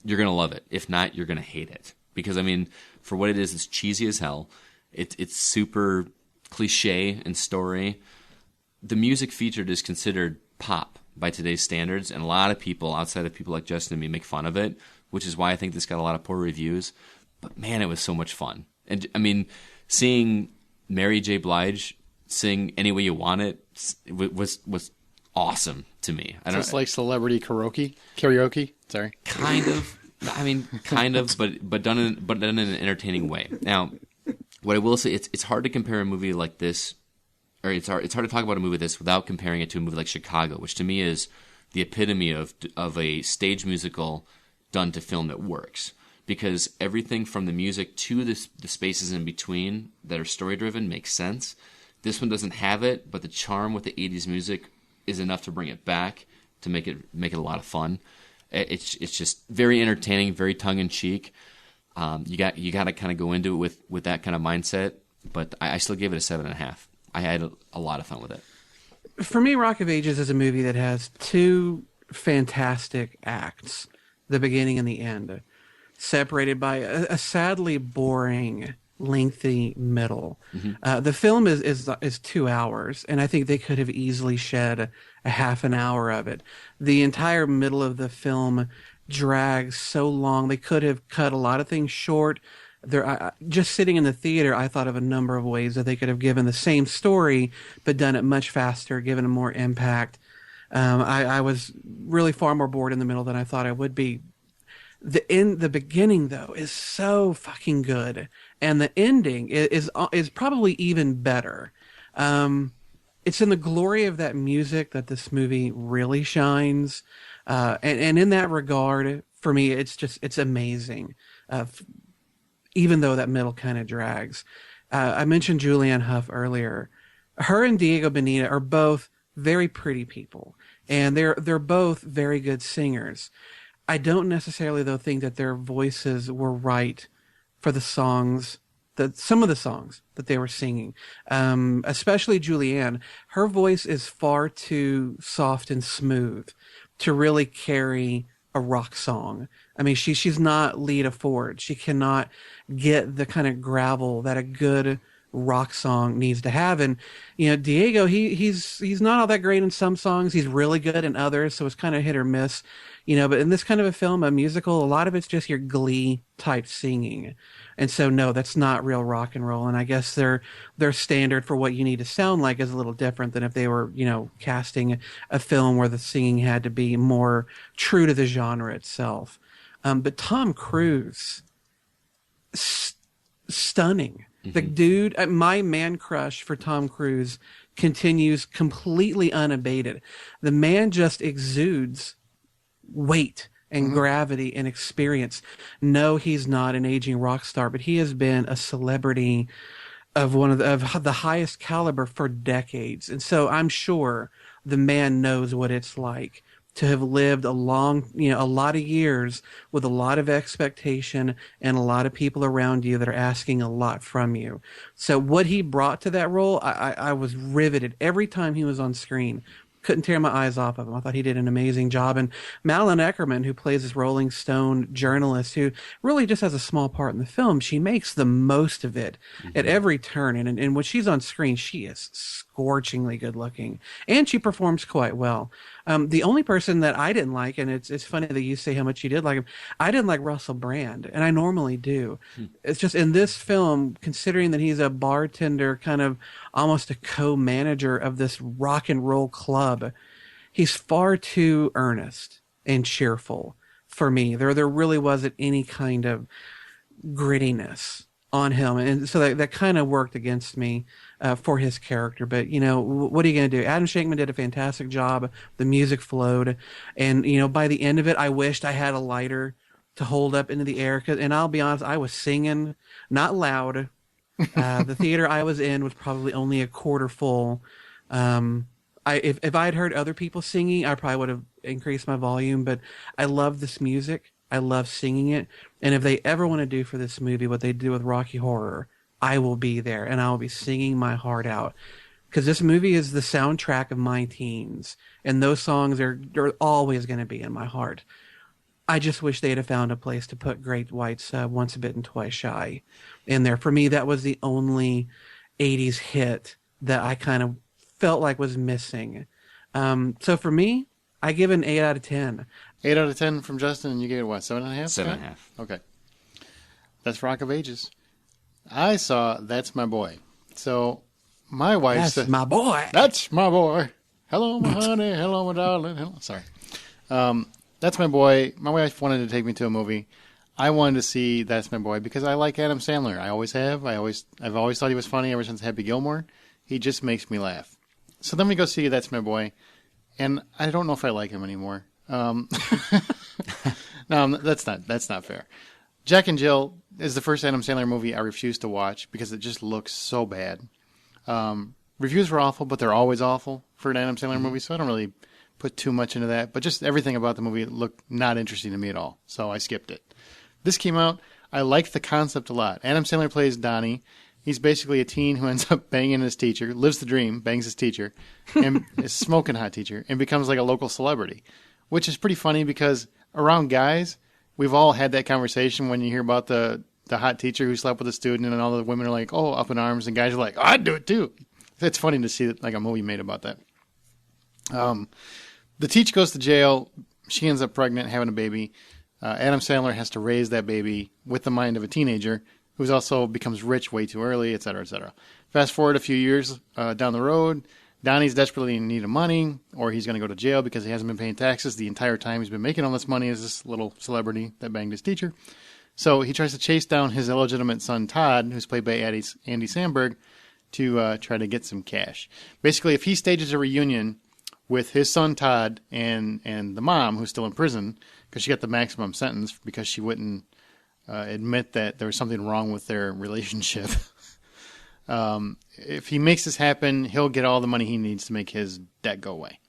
you're gonna love it. If not, you're gonna hate it. Because for what it is, it's cheesy as hell. It's super cliche and story. The music featured is considered pop by today's standards, and a lot of people, outside of people like Justin and me, make fun of it, which is why I think this got a lot of poor reviews. But man, it was so much fun. And seeing Mary J. Blige sing Any Way You Want It was awesome to me. So it's like celebrity karaoke. Sorry, kind of. Kind of, but done in an entertaining way. Now, what I will say, it's hard to compare a movie like this, or it's hard to talk about a movie like this without comparing it to a movie like Chicago, which to me is the epitome of a stage musical done to film that works. Because everything from the music to the spaces in between that are story driven makes sense. This one doesn't have it, but the charm with the 80s music is enough to bring it back to make it a lot of fun. It's just very entertaining, very tongue in cheek. You got to kind of go into it with that kind of mindset. But I still gave it a 7.5. I had a lot of fun with it. For me, Rock of Ages is a movie that has two fantastic acts, the beginning and the end, separated by a sadly boring, lengthy middle. Mm-hmm. The film is 2 hours, and I think they could have easily shed a half an hour of it. The entire middle of the film drags so long. They could have cut a lot of things short. Just sitting in the theater, I thought of a number of ways that they could have given the same story, but done it much faster, given it more impact. I was really far more bored in the middle than I thought I would be. The beginning though is so fucking good, and the ending is probably even better. It's in the glory of that music that this movie really shines, and in that regard, for me, it's amazing. Even though that middle kind of drags. I mentioned Julianne Hough earlier. Her and Diego Boneta are both very pretty people, and they're both very good singers. I don't necessarily, though, think that their voices were right for the songs, some of the songs that they were singing. Especially Julianne. Her voice is far too soft and smooth to really carry a rock song. I mean, she's not Lita Ford. She cannot get the kind of gravel that a good rock song needs to have. And Diego, he's not all that great in some songs. He's really good in others, so it's kind of hit or miss. But in this kind of a film, a musical, a lot of it's just your Glee type singing. And so no, that's not real rock and roll. And I guess their standard for what you need to sound like is a little different than if they were, casting a film where the singing had to be more true to the genre itself. But Tom Cruise, stunning. Mm-hmm. The dude, my man crush for Tom Cruise continues completely unabated. The man just exudes weight and gravity and experience. No, he's not an aging rock star, but he has been a celebrity of one of the highest caliber for decades. And so I'm sure the man knows what it's like to have lived a lot of years with a lot of expectation and a lot of people around you that are asking a lot from you. So what he brought to that role, I was riveted every time he was on screen. Couldn't tear my eyes off of him. I thought he did an amazing job. And Malin Eckerman, who plays this Rolling Stone journalist who really just has a small part in the film, she makes the most of it at every turn. And when she's on screen, she is scorchingly good looking. And she performs quite well. The only person that I didn't like, and it's funny that you say how much you did like him, I didn't like Russell Brand, and I normally do. It's just in this film, considering that he's a bartender, kind of almost a co-manager of this rock and roll club, he's far too earnest and cheerful for me. There really wasn't any kind of grittiness on him, and so that kind of worked against me for his character. But what are you going to do? Adam Shankman did a fantastic job. The music flowed, and by the end of it, I wished I had a lighter to hold up into the air. And I'll be honest, I was singing, not loud. The theater I was in was probably only a quarter full. If I had heard other people singing, I probably would have increased my volume. But I love this music. I love singing it. And if they ever want to do for this movie what they do with Rocky Horror, I will be there and I will be singing my heart out. Because this movie is the soundtrack of my teens. And those songs are always going to be in my heart. I just wish they'd have found a place to put Great White's Once Bitten, Twice Shy in there. For me, that was the only 80s hit that I kind of felt like was missing. So for me, I give it an 8 out of 10. 8 out of 10 from Justin, and you gave it what, 7.5? 7.5. Okay. That's Rock of Ages. I saw That's My Boy. So my wife said... That's my boy. That's my boy. Hello, my honey. Hello, my darling. Hello. Sorry. That's my boy. My wife wanted to take me to a movie. I wanted to see That's My Boy because I like Adam Sandler. I always have. I've always thought he was funny ever since Happy Gilmore. He just makes me laugh. So then we go see That's My Boy, and I don't know if I like him anymore. No, that's not fair. Jack and Jill is the first Adam Sandler movie I refuse to watch because it just looks so bad. Reviews were awful, but they're always awful for an Adam Sandler movie, so I don't really put too much into that. But just everything about the movie looked not interesting to me at all, so I skipped it. This came out. I liked the concept a lot. Adam Sandler plays Donnie. He's basically a teen who ends up banging his teacher, lives the dream, bangs his teacher, and is smoking hot teacher, and becomes like a local celebrity, which is pretty funny because around guys, we've all had that conversation when you hear about the hot teacher who slept with a student, and all the women are like, oh, up in arms, and guys are like, oh, I'd do it too. It's funny to see like a movie made about that. The teacher goes to jail. She ends up pregnant, having a baby. Adam Sandler has to raise that baby with the mind of a teenager who's also becomes rich way too early, et cetera, et cetera. Fast forward a few years down the road, Donnie's desperately in need of money, or he's going to go to jail because he hasn't been paying taxes the entire time he's been making all this money as this little celebrity that banged his teacher. So he tries to chase down his illegitimate son, Todd, who's played by Andy Samberg, to try to get some cash. Basically, if he stages a reunion with his son, Todd, and the mom, who's still in prison, because she got the maximum sentence because she wouldn't admit that there was something wrong with their relationship. If he makes this happen, he'll get all the money he needs to make his debt go away.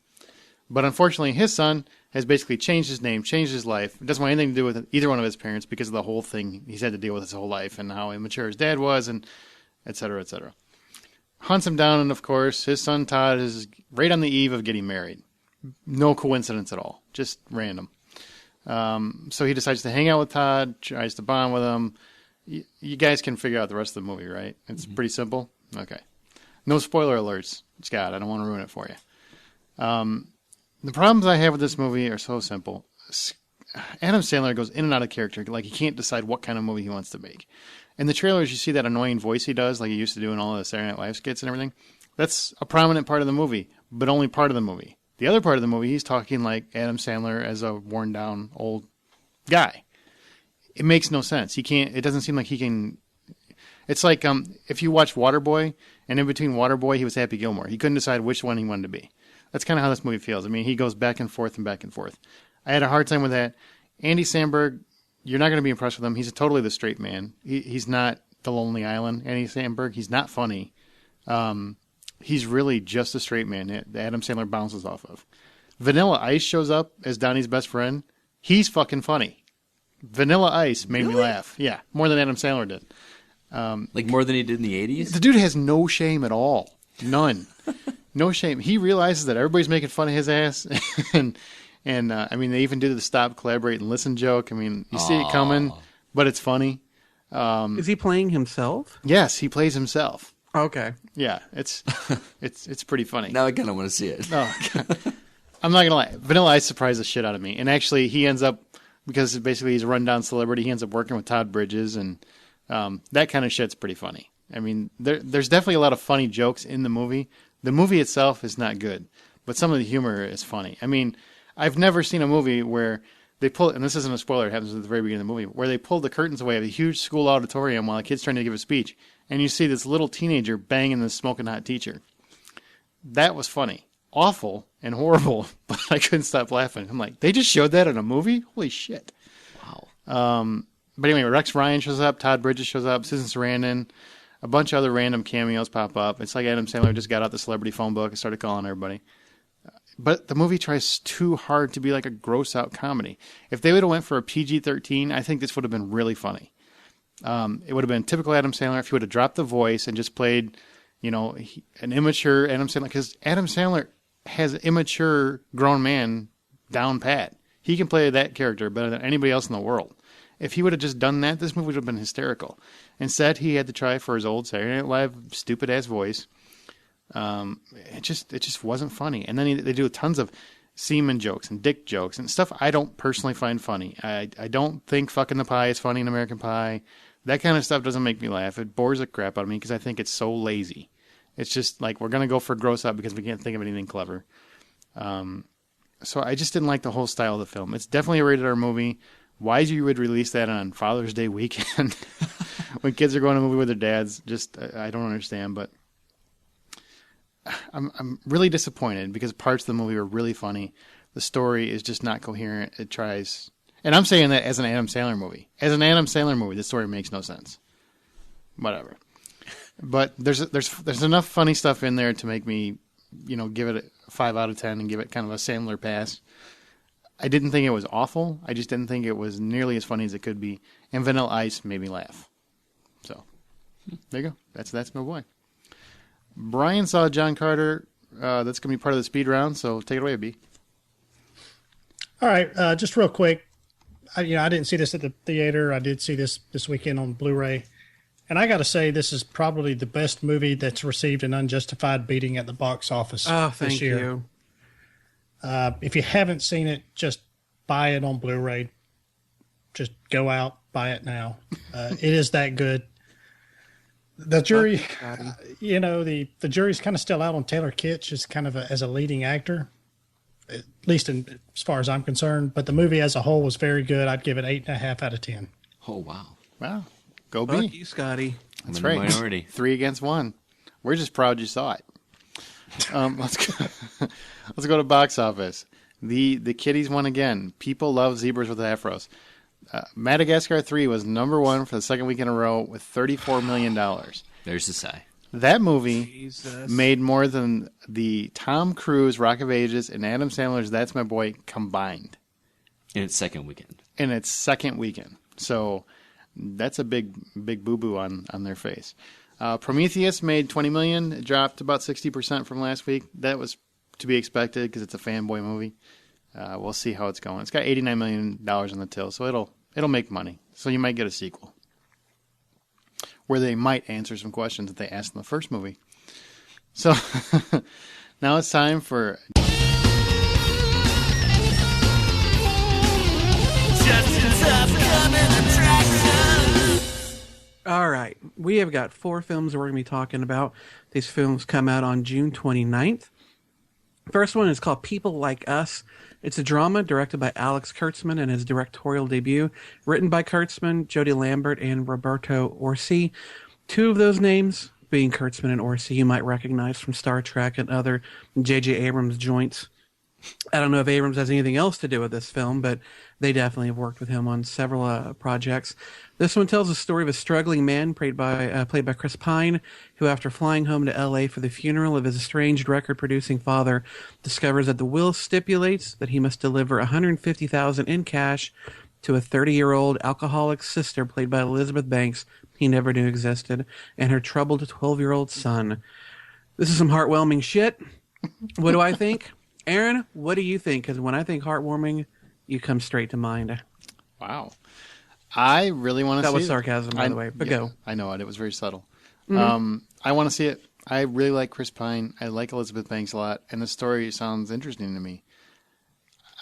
But unfortunately, his son has basically changed his name, changed his life. It doesn't want anything to do with either one of his parents because of the whole thing he's had to deal with his whole life and how immature his dad was, and et cetera, et cetera. Hunts him down, and of course, his son Todd is right on the eve of getting married. No coincidence at all, just random. So he decides to hang out with Todd, tries to bond with him. You guys can figure out the rest of the movie, right? It's pretty simple. Okay. No spoiler alerts, Scott. I don't want to ruin it for you. The problems I have with this movie are so simple. Adam Sandler goes in and out of character, like he can't decide what kind of movie he wants to make. In the trailers, you see that annoying voice he does, like he used to do in all of the Saturday Night Live skits and everything. That's a prominent part of the movie, but only part of the movie. The other part of the movie, he's talking like Adam Sandler as a worn-down old guy. It makes no sense. He can't. It doesn't seem like he can. It's like if you watch Waterboy, and in between Waterboy, he was Happy Gilmore. He couldn't decide which one he wanted to be. That's kind of how this movie feels. I mean, he goes back and forth and back and forth. I had a hard time with that. Andy Samberg, you're not going to be impressed with him. He's totally the straight man. He's not the Lonely Island. Andy Samberg, he's not funny. He's really just a straight man that Adam Sandler bounces off of. Vanilla Ice shows up as Donnie's best friend. He's fucking funny. Vanilla Ice made me laugh. Yeah, more than Adam Sandler did. Like more than he did in the 80s? The dude has no shame at all. None. No shame. He realizes that everybody's making fun of his ass. and I mean, they even do the stop, collaborate, and listen joke. I mean, you see it coming, but it's funny. Is he playing himself? Yes, he plays himself. Okay. Yeah, it's pretty funny. Now I kind of want to see it. Oh, God. I'm not going to lie. Vanilla Ice surprised the shit out of me. And actually, he ends up, because basically he's a rundown celebrity, he ends up working with Todd Bridges, and that kind of shit's pretty funny. I mean, there's definitely a lot of funny jokes in the movie. The movie itself is not good, but some of the humor is funny. I mean, I've never seen a movie where they pull, and this isn't a spoiler, it happens at the very beginning of the movie, where they pulled the curtains away of a huge school auditorium while a kid's trying to give a speech, and you see this little teenager banging this smoking hot teacher. That was funny. Awful and horrible, but I couldn't stop laughing. I'm like, they just showed that in a movie? Holy shit. Wow. But anyway, Rex Ryan shows up, Todd Bridges shows up, Susan Sarandon, a bunch of other random cameos pop up. It's like Adam Sandler just got out the celebrity phone book and started calling everybody. But the movie tries too hard to be like a gross-out comedy. If they would have went for a PG-13, I think this would have been really funny. It would have been typical Adam Sandler if he would have dropped the voice and just played, an immature Adam Sandler. Because Adam Sandler has an immature grown man down pat. He can play that character better than anybody else in the world. If he would have just done that, this movie would have been hysterical. Instead, he had to try for his old Saturday Night Live stupid-ass voice. It just wasn't funny. And then they do tons of semen jokes and dick jokes and stuff I don't personally find funny. I don't think fucking the pie is funny in American Pie. That kind of stuff doesn't make me laugh. It bores the crap out of me because I think it's so lazy. It's just like we're going to go for gross out because we can't think of anything clever. So I just didn't like the whole style of the film. It's definitely a rated R movie. Why you would release that on Father's Day weekend when kids are going to a movie with their dads, just I don't understand. But I'm really disappointed because parts of the movie are really funny. The story is just not coherent. It tries, and I'm saying that as an Adam Sandler movie. As an Adam Sandler movie, the story makes no sense. Whatever. But there's enough funny stuff in there to make me, give it a 5 out of 10 and give it kind of a Sandler pass. I didn't think it was awful. I just didn't think it was nearly as funny as it could be. And Vanilla Ice made me laugh. So, there you go. That's my boy. Brian saw John Carter. That's going to be part of the speed round, so take it away, B. All right, just real quick. I didn't see this at the theater. I did see this weekend on Blu-ray. And I got to say, this is probably the best movie that's received an unjustified beating at the box office this year. You. If you haven't seen it, just buy it on Blu-ray. Just go out, buy it now. It is that good. The jury, Scotty. The jury's kind of still out on Taylor Kitsch as kind of as a leading actor, at least as far as I'm concerned. But the movie as a whole was very good. I'd give it 8.5 out of 10. Oh, wow. Wow. Go Fuck B. you, Scotty. That's I'm in the right. minority. 3 against 1. We're just proud you saw it. Let's go to box office. The kiddies won again. People love zebras with afros. Madagascar 3 was number 1 for the second week in a row with $34 million. There's the sigh. That movie Jesus. made more than the Tom Cruise, Rock of Ages, and Adam Sandler's That's My Boy combined In its second weekend. in its second weekend. So that's a big boo-boo on their face. Prometheus made $20 million. It dropped about 60% from last week. That was to be expected because it's a fanboy movie. We'll see how it's going. It's got $89 million on the till, so it'll make money. So you might get a sequel where they might answer some questions that they asked in the first movie. So now it's time for All right. We have got 4 films we're going to be talking about. These films come out on June 29th. First one is called People Like Us. It's a drama directed by Alex Kurtzman and his directorial debut. Written by Kurtzman, Jodie Lambert, and Roberto Orsi. 2 of those names, being Kurtzman and Orsi, you might recognize from Star Trek and other J.J. Abrams joints. I don't know if Abrams has anything else to do with this film, but they definitely have worked with him on several projects. This one tells the story of a struggling man played by Chris Pine, who after flying home to L.A. for the funeral of his estranged record-producing father, discovers that the will stipulates that he must deliver $150,000 in cash to a 30-year-old alcoholic sister played by Elizabeth Banks he never knew existed, and her troubled 12-year-old son. This is some heartwarming shit. What do I think? Aaron, what do you think? Because when I think heartwarming, you come straight to mind. wow. I really want to see it. That was sarcasm, by the way, but go. I know it. It was very subtle. Mm-hmm. I want to see it. I really like Chris Pine. I like Elizabeth Banks a lot, and the story sounds interesting to me.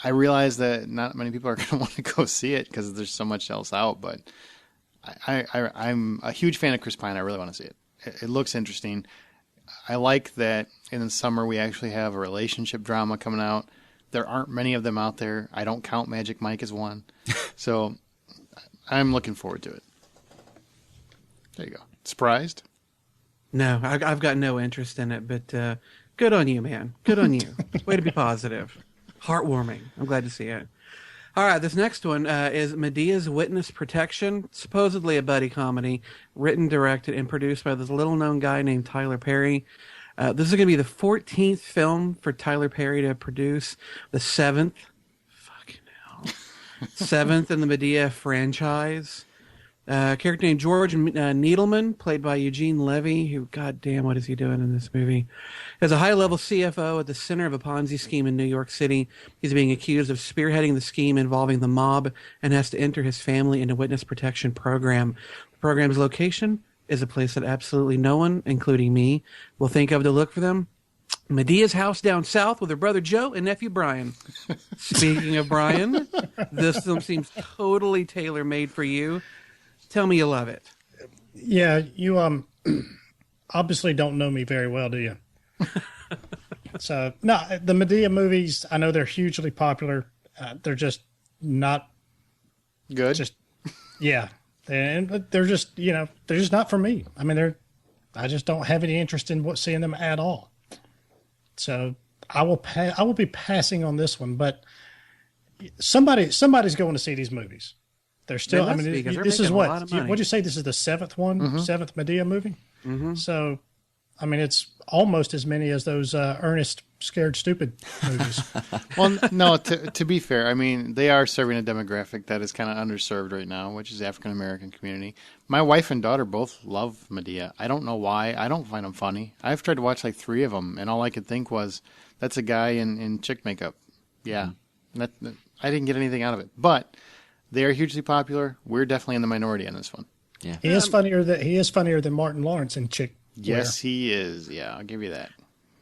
I realize that not many people are going to want to go see it because there's so much else out, but I'm a huge fan of Chris Pine. I really want to see it. It looks interesting. I like that in the summer we actually have a relationship drama coming out. There aren't many of them out there. I don't count Magic Mike as one. So I'm looking forward to it. There you go. Surprised? No, I've got no interest in it, but good on you, man. Good on you. Way to be positive. Heartwarming. I'm glad to see it. All right, this next one is Medea's Witness Protection, supposedly a buddy comedy, written, directed, and produced by this little-known guy named Tyler Perry. This is going to be the 14th film for Tyler Perry to produce, the 7th in the Madea franchise. Character named George Needleman, played by Eugene Levy, who, goddamn, what is he doing in this movie? As a high-level CFO at the center of a Ponzi scheme in New York City, he's being accused of spearheading the scheme involving the mob and has to enter his family into witness protection program. The program's location is a place that absolutely no one, including me, will think of to look for them. Medea's house down south with her brother Joe and nephew Brian. Speaking of Brian, this film seems totally tailor-made for you. Tell me you love it. Yeah, you obviously don't know me very well, do you? So, no, the Madea movies, I know they're hugely popular. They're just not Good. yeah. And they're just, they're just not for me. I mean, I just don't have any interest in seeing them at all. So I will be passing on this one, but somebody's going to see these movies. They're still, They must be, 'cause they're this is making a lot of money. what'd you say? This is the 7th one, Mm-hmm. 7th Madea movie. Mm-hmm. So, I mean, it's almost as many as those Ernest Scared Stupid movies. Well, no, to be fair, I mean, they are serving a demographic that is kind of underserved right now, which is the African-American community. My wife and daughter both love Madea. I don't know why. I don't find them funny. I've tried to watch like 3 of them, and all I could think was, that's a guy in chick makeup. Yeah. I didn't get anything out of it. But they are hugely popular. We're definitely in the minority on this one. Yeah. He is funnier than Martin Lawrence in Chick. Yes, he is. Yeah, I'll give you that.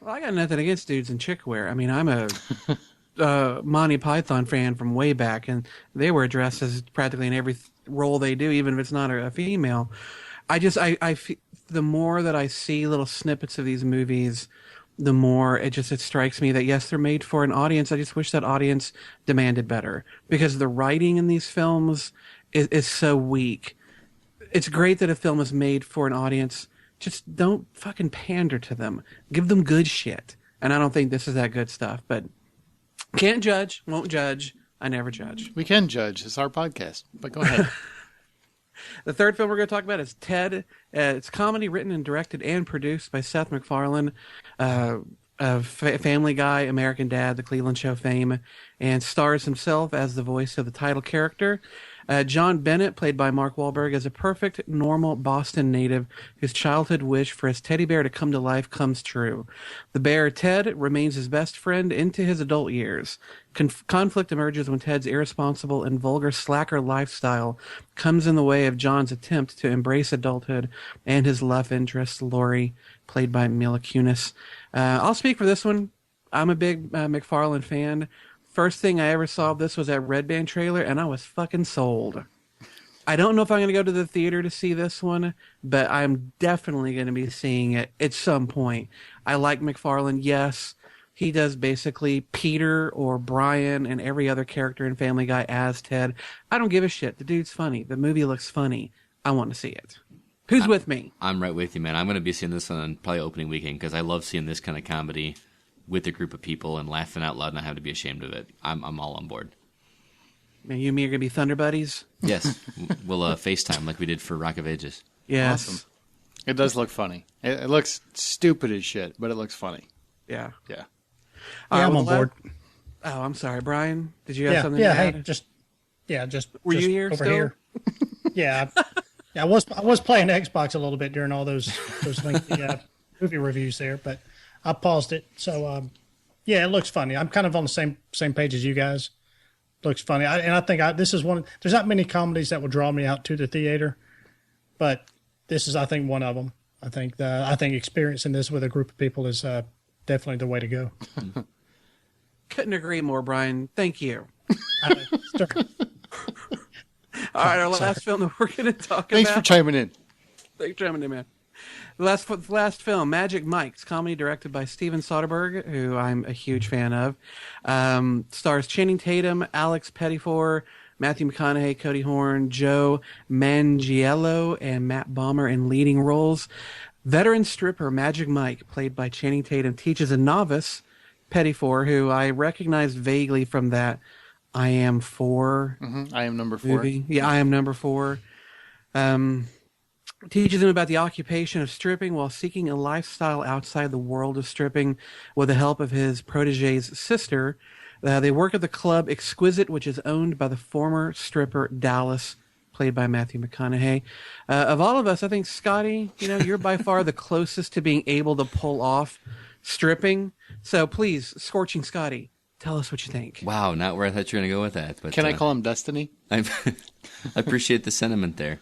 Well, I got nothing against dudes in chick wear. I mean, I'm a Monty Python fan from way back, and they wear dresses practically in every role they do, even if it's not a female. The more that I see little snippets of these movies, the more it strikes me that yes, they're made for an audience. I just wish that audience demanded better, because the writing in these films is so weak. It's great that a film is made for an audience. Just don't fucking pander to them. Give them good shit. And I don't think this is that good stuff, but can't judge, won't judge. I never judge. We can judge. It's our podcast, but go ahead. The third film we're going to talk about is Ted. It's comedy written and directed and produced by Seth MacFarlane, of Family Guy, American Dad, The Cleveland Show fame, and stars himself as the voice of the title character. John Bennett, played by Mark Wahlberg, is a perfect, normal Boston native whose childhood wish for his teddy bear to come to life comes true. The bear, Ted, remains his best friend into his adult years. Conflict emerges when Ted's irresponsible and vulgar slacker lifestyle comes in the way of John's attempt to embrace adulthood and his love interest, Lori, played by Mila Kunis. I'll speak for this one. I'm a big MacFarlane fan. First thing I ever saw of this was that Red Band trailer, and I was fucking sold. I don't know if I'm going to go to the theater to see this one, but I'm definitely going to be seeing it at some point. I like MacFarlane, yes. He does basically Peter or Brian and every other character in Family Guy as Ted. I don't give a shit. The dude's funny. The movie looks funny. I want to see it. Who's with me? I'm right with you, man. I'm going to be seeing this on probably opening weekend because I love seeing this kind of comedy with a group of people and laughing out loud and not having to be ashamed of it. I'm all on board. And you and me are going to be Thunder Buddies? Yes. We'll FaceTime like we did for Rock of Ages. Yes. Awesome. It does look funny. It looks stupid as shit, but it looks funny. Yeah. Yeah. Yeah, I'm on board. Oh, I'm sorry, Brian. Did you have something to add? Were you here over still? here? Yeah. I was playing Xbox a little bit during all those lengthy movie reviews there, but I paused it. So it looks funny. I'm kind of on the same page as you guys. Looks funny, I think this is one. There's not many comedies that will draw me out to the theater, but this is, I think, one of them. I think experiencing this with a group of people is definitely the way to go. Couldn't agree more, Brian. Thank you. All right, our last film that we're going to talk Thanks about. for chiming in. Thanks for chiming in, man. The last film, Magic Mike's comedy directed by Steven Soderbergh, who I'm a huge fan of. Stars Channing Tatum, Alex Pettyfor, Matthew McConaughey, Cody Horn, Joe Manganiello, and Matt Bomer in leading roles. Veteran stripper Magic Mike, played by Channing Tatum, teaches a novice, Pettyfor, who I recognized vaguely from that I Am 4 I Am Number 4. movie. Yeah, I Am Number 4. Teaches him about the occupation of stripping while seeking a lifestyle outside the world of stripping with the help of his protege's sister. They work at the club Exquisite, which is owned by the former stripper Dallas, played by Matthew McConaughey. Of all of us, I think, Scotty, you're by far the closest to being able to pull off stripping. So please, Scorching Scotty, tell us what you think. Wow, not where I thought you were going to go with that. But Can I call him Destiny? I appreciate the sentiment there.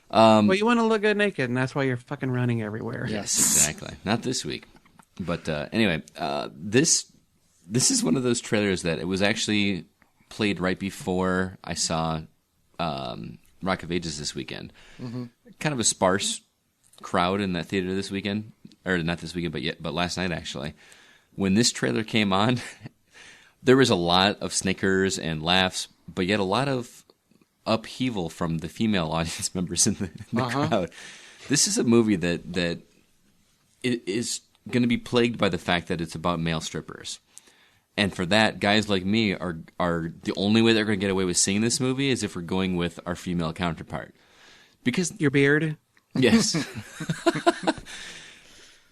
Well, you want to look good naked, and that's why you're fucking running everywhere. Yes, exactly. Not this week. But anyway, this is one of those trailers that it was actually played right before I saw Rock of Ages this weekend. Mm-hmm. Kind of a sparse crowd in that theater this weekend. Or not this weekend, but last night, actually. When this trailer came on, there was a lot of snickers and laughs, but yet a lot of upheaval from the female audience members in the crowd. This is a movie that is going to be plagued by the fact that it's about male strippers. And for that, guys like me are the only way they're going to get away with seeing this movie is if we're going with our female counterpart. Because your beard? Yes.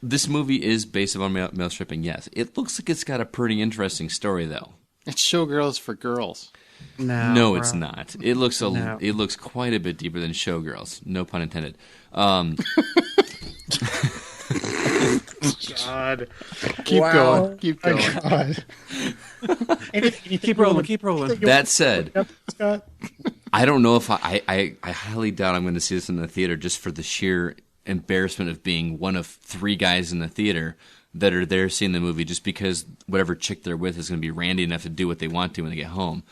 This movie is based on male stripping, yes. It looks like it's got a pretty interesting story, though. It's Showgirls for girls. No, it's not. It looks It looks quite a bit deeper than Showgirls. No pun intended. God. Keep going. Keep going. God. Keep rolling. That said, I don't know if I highly doubt I'm going to see this in the theater just for the sheer embarrassment of being one of 3 guys in the theater that are there seeing the movie just because whatever chick they're with is going to be randy enough to do what they want to when they get home.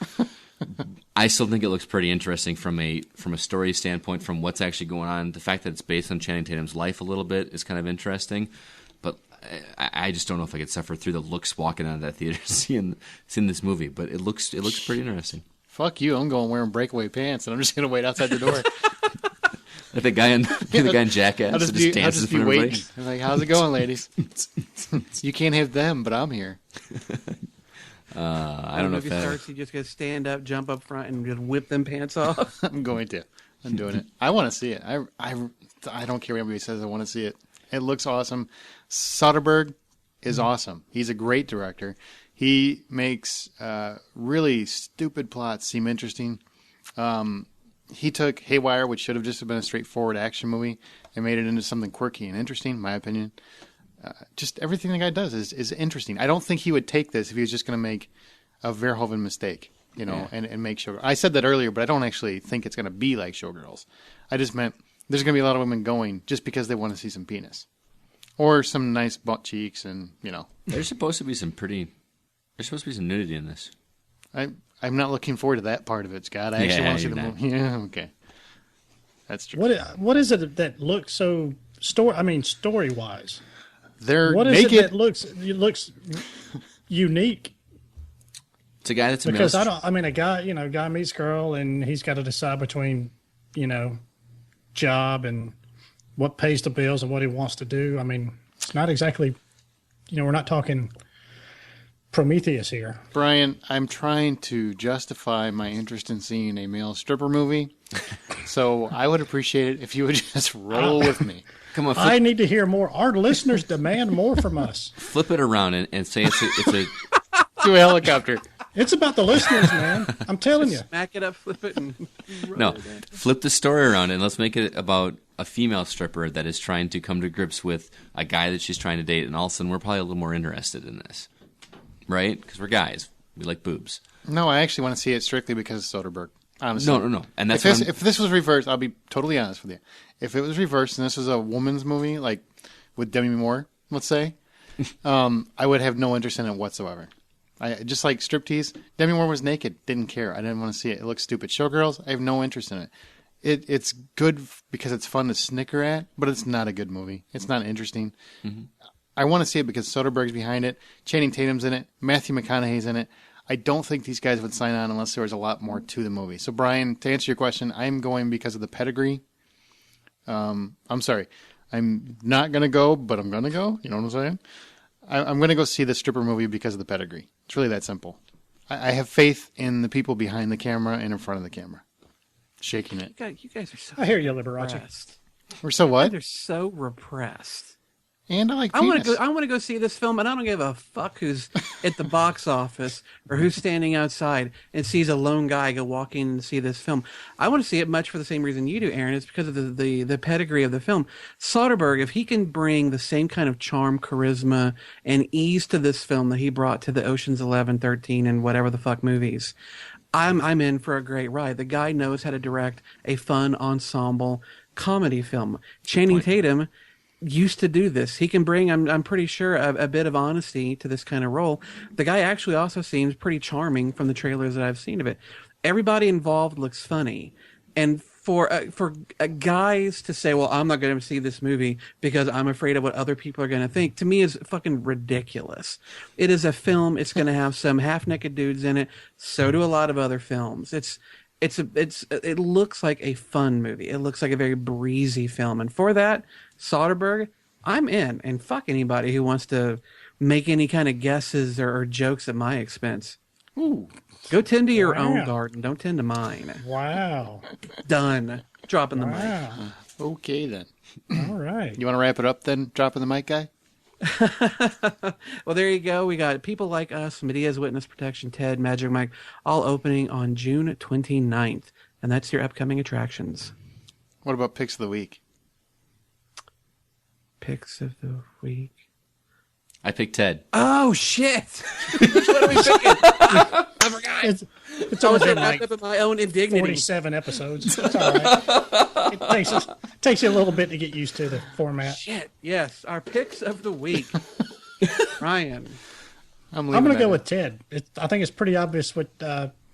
I still think it looks pretty interesting from a story standpoint, from what's actually going on. The fact that it's based on Channing Tatum's life a little bit is kind of interesting, but I just don't know if I could suffer through the looks walking out of that theater seeing this movie. But it looks pretty interesting. Fuck you! I'm going wearing breakaway pants, and I'm just gonna wait outside the door. Like the guy in Jackass. I'll just be waiting. I'm like, how's it going, ladies? You can't have them, but I'm here. I don't know if that starts. You just gotta stand up, jump up front, and just whip them pants off. I'm going to. I'm doing it. I want to see it. I don't care what anybody says. I want to see it. It looks awesome. Soderbergh is awesome. He's a great director. He makes really stupid plots seem interesting. He took Haywire, which should have just been a straightforward action movie, and made it into something quirky and interesting, in my opinion. Just everything the guy does is interesting. I don't think he would take this if he was just going to make a Verhoeven mistake, and make Showgirls. I said that earlier, but I don't actually think it's going to be like Showgirls. I just meant there's going to be a lot of women going just because they want to see some penis. Or some nice butt cheeks and, There's supposed to be some nudity in this. I'm not looking forward to that part of it, Scott. I actually want to see the movie. Yeah, okay. That's true. What is it that looks so story-wise? They're what naked. Is it that looks unique? It's a guy that's because a guy meets girl and he's got to decide between, job and what pays the bills and what he wants to do. I mean, it's not exactly, we're not talking Prometheus here. Brian, I'm trying to justify my interest in seeing a male stripper movie, so I would appreciate it if you would just roll with me. Come on, I need to hear more. Our listeners demand more from us. Flip it around and say it's a do a helicopter. It's about the listeners, man. I'm telling you. Smack it up, flip it, and flip the story around and let's make it about a female stripper that is trying to come to grips with a guy that she's trying to date, and all of a sudden we're probably a little more interested in this, right? Because we're guys, we like boobs. No, I actually want to see it strictly because of Soderbergh. Honestly, no, and that's if this was reversed, I'll be totally honest with you. If it was reversed and this was a woman's movie, like with Demi Moore, let's say, I would have no interest in it whatsoever. I just like striptease. Demi Moore was naked, didn't care. I didn't want to see it. It looks stupid. Showgirls, I have no interest in it. It's good because it's fun to snicker at, but it's not a good movie. It's not interesting. Mm-hmm. I want to see it because Soderbergh's behind it. Channing Tatum's in it. Matthew McConaughey's in it. I don't think these guys would sign on unless there was a lot more to the movie. So, Brian, to answer your question, I'm going because of the pedigree. I'm sorry. I'm not going to go, but I'm going to go. You know what I'm saying? I'm going to go see the stripper movie because of the pedigree. It's really that simple. I have faith in the people behind the camera and in front of the camera. Shaking it. You guys are so I hear you, Liberace. repressed. We're so what? They're so repressed. And I like I penis. want to go see this film, and I don't give a fuck who's at the box office or who's standing outside and sees a lone guy go walking and see this film. I want to see it much for the same reason you do, Aaron. It's because of the pedigree of the film. Soderbergh, if he can bring the same kind of charm, charisma, and ease to this film that he brought to the Ocean's 11, 13, and whatever the fuck movies, I'm in for a great ride. The guy knows how to direct a fun ensemble comedy film. Channing Tatum used to do this. He can bring, I'm pretty sure, a bit of honesty to this kind of role. The guy actually also seems pretty charming from the trailers that I've seen of it. Everybody involved looks funny. And for guys to say, well, I'm not going to see this movie because I'm afraid of what other people are going to think, to me is fucking ridiculous. It is a film. It's going to have some half-naked dudes in it. So do a lot of other films. It looks like a fun movie. It looks like a very breezy film. And for that, Soderbergh, I'm in. And fuck anybody who wants to make any kind of guesses or jokes at my expense. Ooh. Go tend to your own garden. Don't tend to mine. Wow. Done. Dropping the mic. Okay, then. All right. You want to wrap it up then? Dropping the mic, guy? Well, there you go. We got People Like Us, Medea's Witness Protection, Ted, Magic Mike, all opening on June 29th. And that's your upcoming attractions. What about Picks of the Week? Picks of the Week. I picked Ted. Oh, shit. Which one are we picking? I forgot. It's only been like up in my own indignity. 47 episodes. It's all right. It takes you a little bit to get used to the format. Shit. Yes. Our Picks of the Week. Ryan. I'm going to go with Ted. I think it's pretty obvious what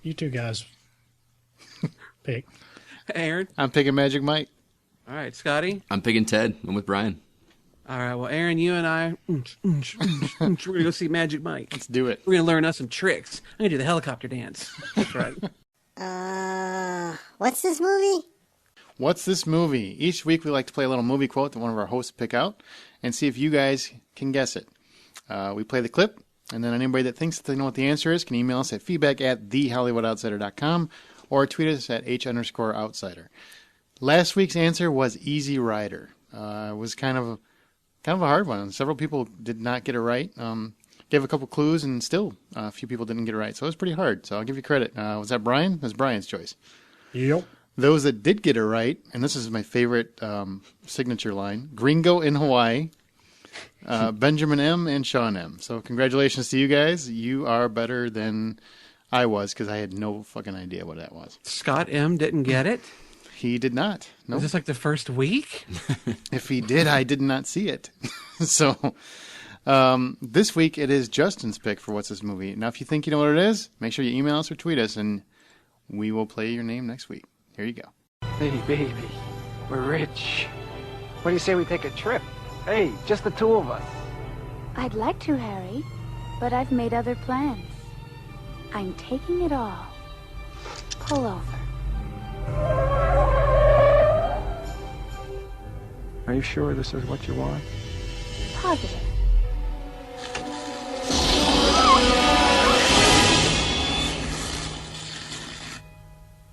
you two guys pick. Aaron? I'm picking Magic Mike. All right, Scotty? I'm picking Ted. I'm with Brian. All right, well, Aaron, you and I, we're going to go see Magic Mike. Let's do it. We're going to learn us some tricks. I'm going to do the helicopter dance. That's right. What's this movie? What's this movie? Each week we like to play a little movie quote that one of our hosts pick out and see if you guys can guess it. We play the clip, and then anybody that thinks that they know what the answer is can email us at feedback@thehollywoodoutsider.com or tweet us at h_outsider. Last week's answer was Easy Rider. It was kind of a hard one. Several people did not get it right. Gave a couple clues, and still a few people didn't get it right. So it was pretty hard. So I'll give you credit. Was that Brian? It was Brian's choice. Yep. Those that did get it right, and this is my favorite signature line, Gringo in Hawaii, Benjamin M. and Sean M. So congratulations to you guys. You are better than I was because I had no fucking idea what that was. Scott M. didn't get it? He did not. No. Was this like the first week? If he did, I did not see it. So this week it is Justin's pick for What's This Movie. Now, if you think you know what it is, make sure you email us or tweet us, and we will play your name next week. Here you go. Hey, baby, we're rich. What do you say we take a trip? Hey, just the two of us. I'd like to, Harry, but I've made other plans. I'm taking it all. Pull over. Are you sure this is what you want? Positive.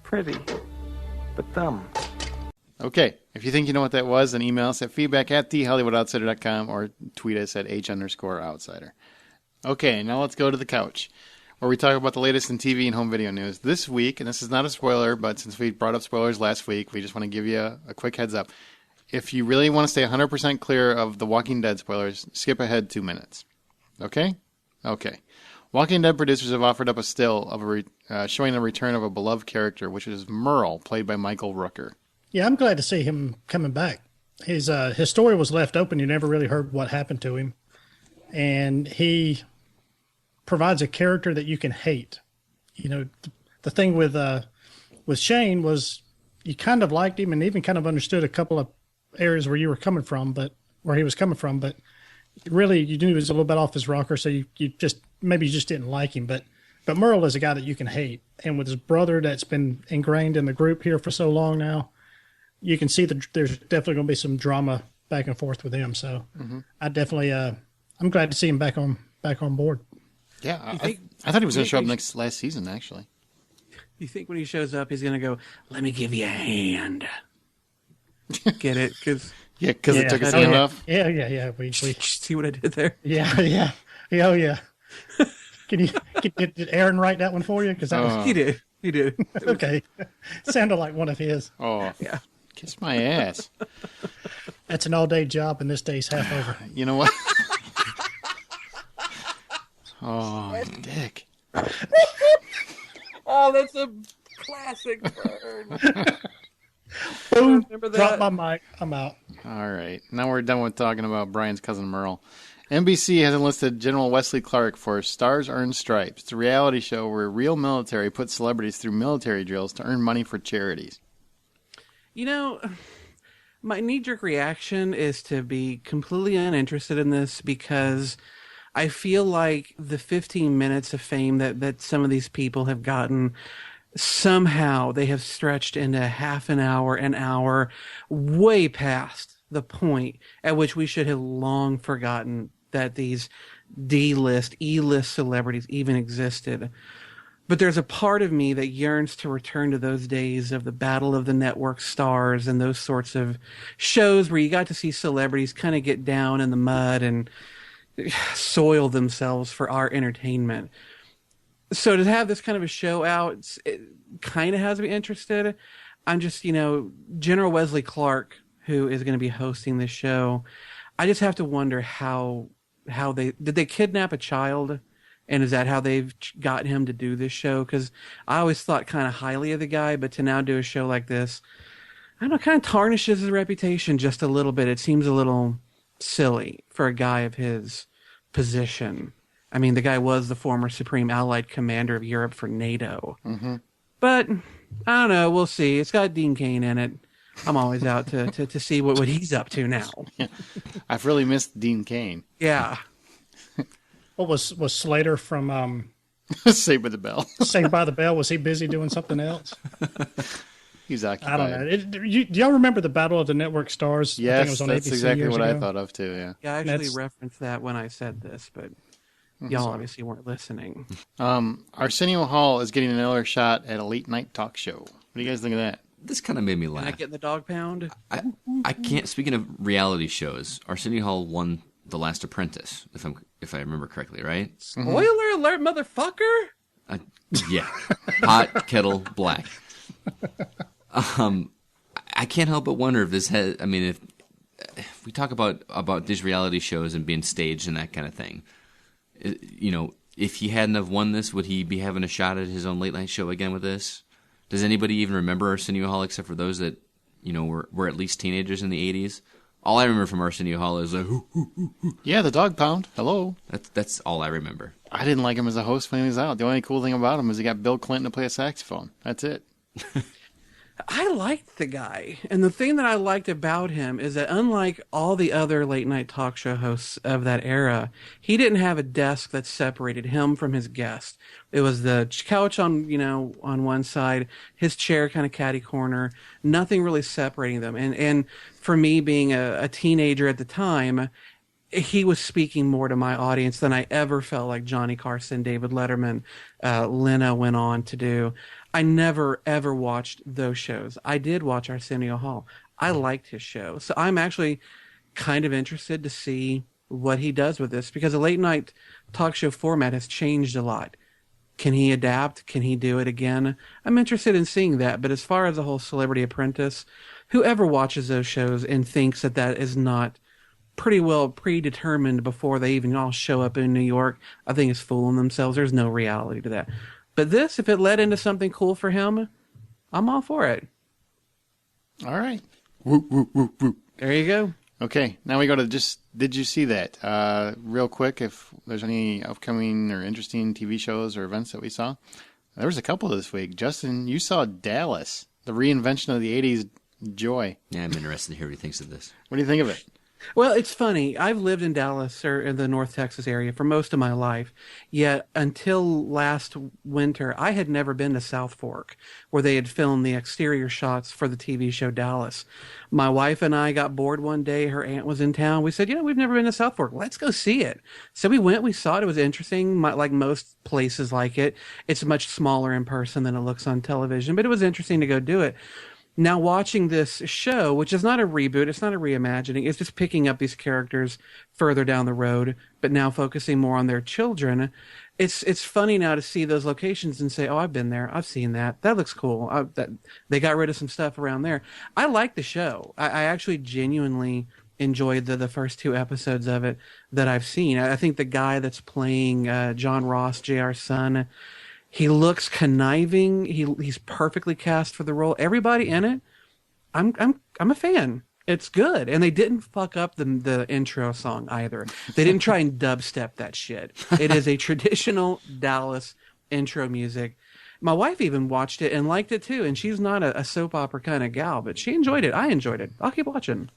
Pretty, but dumb. Okay. If you think you know what that was, then email us at feedback@thehollywoodoutsider.com or tweet us at h_outsider. Okay, now let's go to the couch, where we talk about the latest in TV and home video news. This week, and this is not a spoiler, but since we brought up spoilers last week, we just want to give you a quick heads up. If you really want to stay 100% clear of the Walking Dead spoilers, skip ahead 2 minutes. Okay? Okay. Walking Dead producers have offered up a still of showing the return of a beloved character, which is Merle, played by Michael Rooker. Yeah, I'm glad to see him coming back. His story was left open. You never really heard what happened to him. And he provides a character that you can hate. You know, the thing with Shane was you kind of liked him and even kind of understood a couple of areas where he was coming from, but really you knew he was a little bit off his rocker, so you just didn't like him. But Merle is a guy that you can hate. And with his brother that's been ingrained in the group here for so long now, you can see that there's definitely going to be some drama back and forth with him. So I definitely, I'm glad to see him back on board. Yeah, I thought he was going to show up last season, actually. You think when he shows up, he's going to go, "Let me give you a hand." Get it? Because it took his hand off. Yeah. We see what I did there? Yeah. Oh yeah. Did Aaron write that one for you? Because He did. Okay. Sounded like one of his. Oh yeah. Kiss my ass. That's an all-day job, and this day's half over. You know what? Oh, dick. Oh, that's a classic burn. Boom. Remember that? Drop my mic. I'm out. All right. Now we're done with talking about Brian's cousin Merle. NBC has enlisted General Wesley Clark for Stars Earn Stripes. It's a reality show where real military puts celebrities through military drills to earn money for charities. You know, my knee-jerk reaction is to be completely uninterested in this because I feel like the 15 minutes of fame that some of these people have gotten, somehow they have stretched into half an hour, way past the point at which we should have long forgotten that these D-list, E-list celebrities even existed. But there's a part of me that yearns to return to those days of the Battle of the Network Stars and those sorts of shows where you got to see celebrities kind of get down in the mud and soil themselves for our entertainment. So to have this kind of a show out, it kind of has me interested. I'm just, General Wesley Clark, who is going to be hosting this show, I just have to wonder how did they kidnap a child? And is that how they've got him to do this show? Because I always thought kind of highly of the guy, but to now do a show like this, I don't know, kind of tarnishes his reputation just a little bit. It seems a little silly for a guy of his position. I mean, the guy was the former Supreme Allied Commander of Europe for NATO. Mm-hmm. But I don't know. We'll see. It's got Dean Cain in it. I'm always out to see what he's up to now. I've really missed Dean Cain. Yeah. What was Slater from Saved by the Bell. Saved by the Bell? Was he busy doing something else? He's occupied. I don't know. Do y'all remember the Battle of the Network Stars? Yes, I think it was on that's ABC exactly what ago. I thought of too. Yeah. Yeah, I actually referenced that when I said this, but y'all obviously weren't listening. Arsenio Hall is getting another shot at a late night talk show. What do you guys think of that? This kind of made me Can I laugh. get in the dog pound? I can't. Speaking of reality shows, Arsenio Hall won The Last Apprentice, if I remember correctly, right? Spoiler alert, motherfucker! Yeah, pot kettle black. I can't help but wonder if this has. I mean, if we talk about these reality shows and being staged and that kind of thing, if he hadn't have won this, would he be having a shot at his own late night show again with this? Does anybody even remember Arsenio Hall except for those that were at least teenagers in the 80s? All I remember from Arsenio Hall is Yeah, the dog pound. Hello. That's all I remember. I didn't like him as a host when he was out. The only cool thing about him is he got Bill Clinton to play a saxophone. That's it. I liked the guy. And the thing that I liked about him is that unlike all the other late night talk show hosts of that era, he didn't have a desk that separated him from his guest. It was the couch on one side, his chair kind of catty corner, nothing really separating them. And for me being a teenager at the time, he was speaking more to my audience than I ever felt like Johnny Carson, David Letterman, Lena went on to do. I never, ever watched those shows. I did watch Arsenio Hall. I liked his show. So I'm actually kind of interested to see what he does with this because the late night talk show format has changed a lot. Can he adapt? Can he do it again? I'm interested in seeing that. But as far as the whole Celebrity Apprentice, whoever watches those shows and thinks that is not pretty well predetermined before they even all show up in New York, I think is fooling themselves. There's no reality to that. But this, if it led into something cool for him, I'm all for it. All right. Whoop, whoop, whoop, whoop. There you go. Okay, now we go to did you see that? Real quick, if there's any upcoming or interesting TV shows or events that we saw. There was a couple this week. Justin, you saw Dallas, the reinvention of the 80s joy. Yeah, I'm interested to hear what he thinks of this. What do you think of it? Well, it's funny. I've lived in Dallas or in the North Texas area for most of my life. Yet until last winter, I had never been to South Fork, where they had filmed the exterior shots for the TV show Dallas. My wife and I got bored one day. Her aunt was in town. We said, we've never been to South Fork. Let's go see it. So we went. We saw it. It was interesting. Like most places like it, it's much smaller in person than it looks on television. But it was interesting to go do it. Now watching this show, which is not a reboot, it's not a reimagining, it's just picking up these characters further down the road, but now focusing more on their children. It's funny now to see those locations and say, oh, I've been there. I've seen that. That looks cool. They got rid of some stuff around there. I like the show. I actually genuinely enjoyed the first 2 episodes of it that I've seen. I think the guy that's playing John Ross, JR's son, he looks conniving. He's perfectly cast for the role. Everybody in it, I'm a fan. It's good, and they didn't fuck up the intro song either. They didn't try and dubstep that shit. It is a traditional Dallas intro music. My wife even watched it and liked it too, and she's not a soap opera kind of gal, but she enjoyed it. I enjoyed it. I'll keep watching.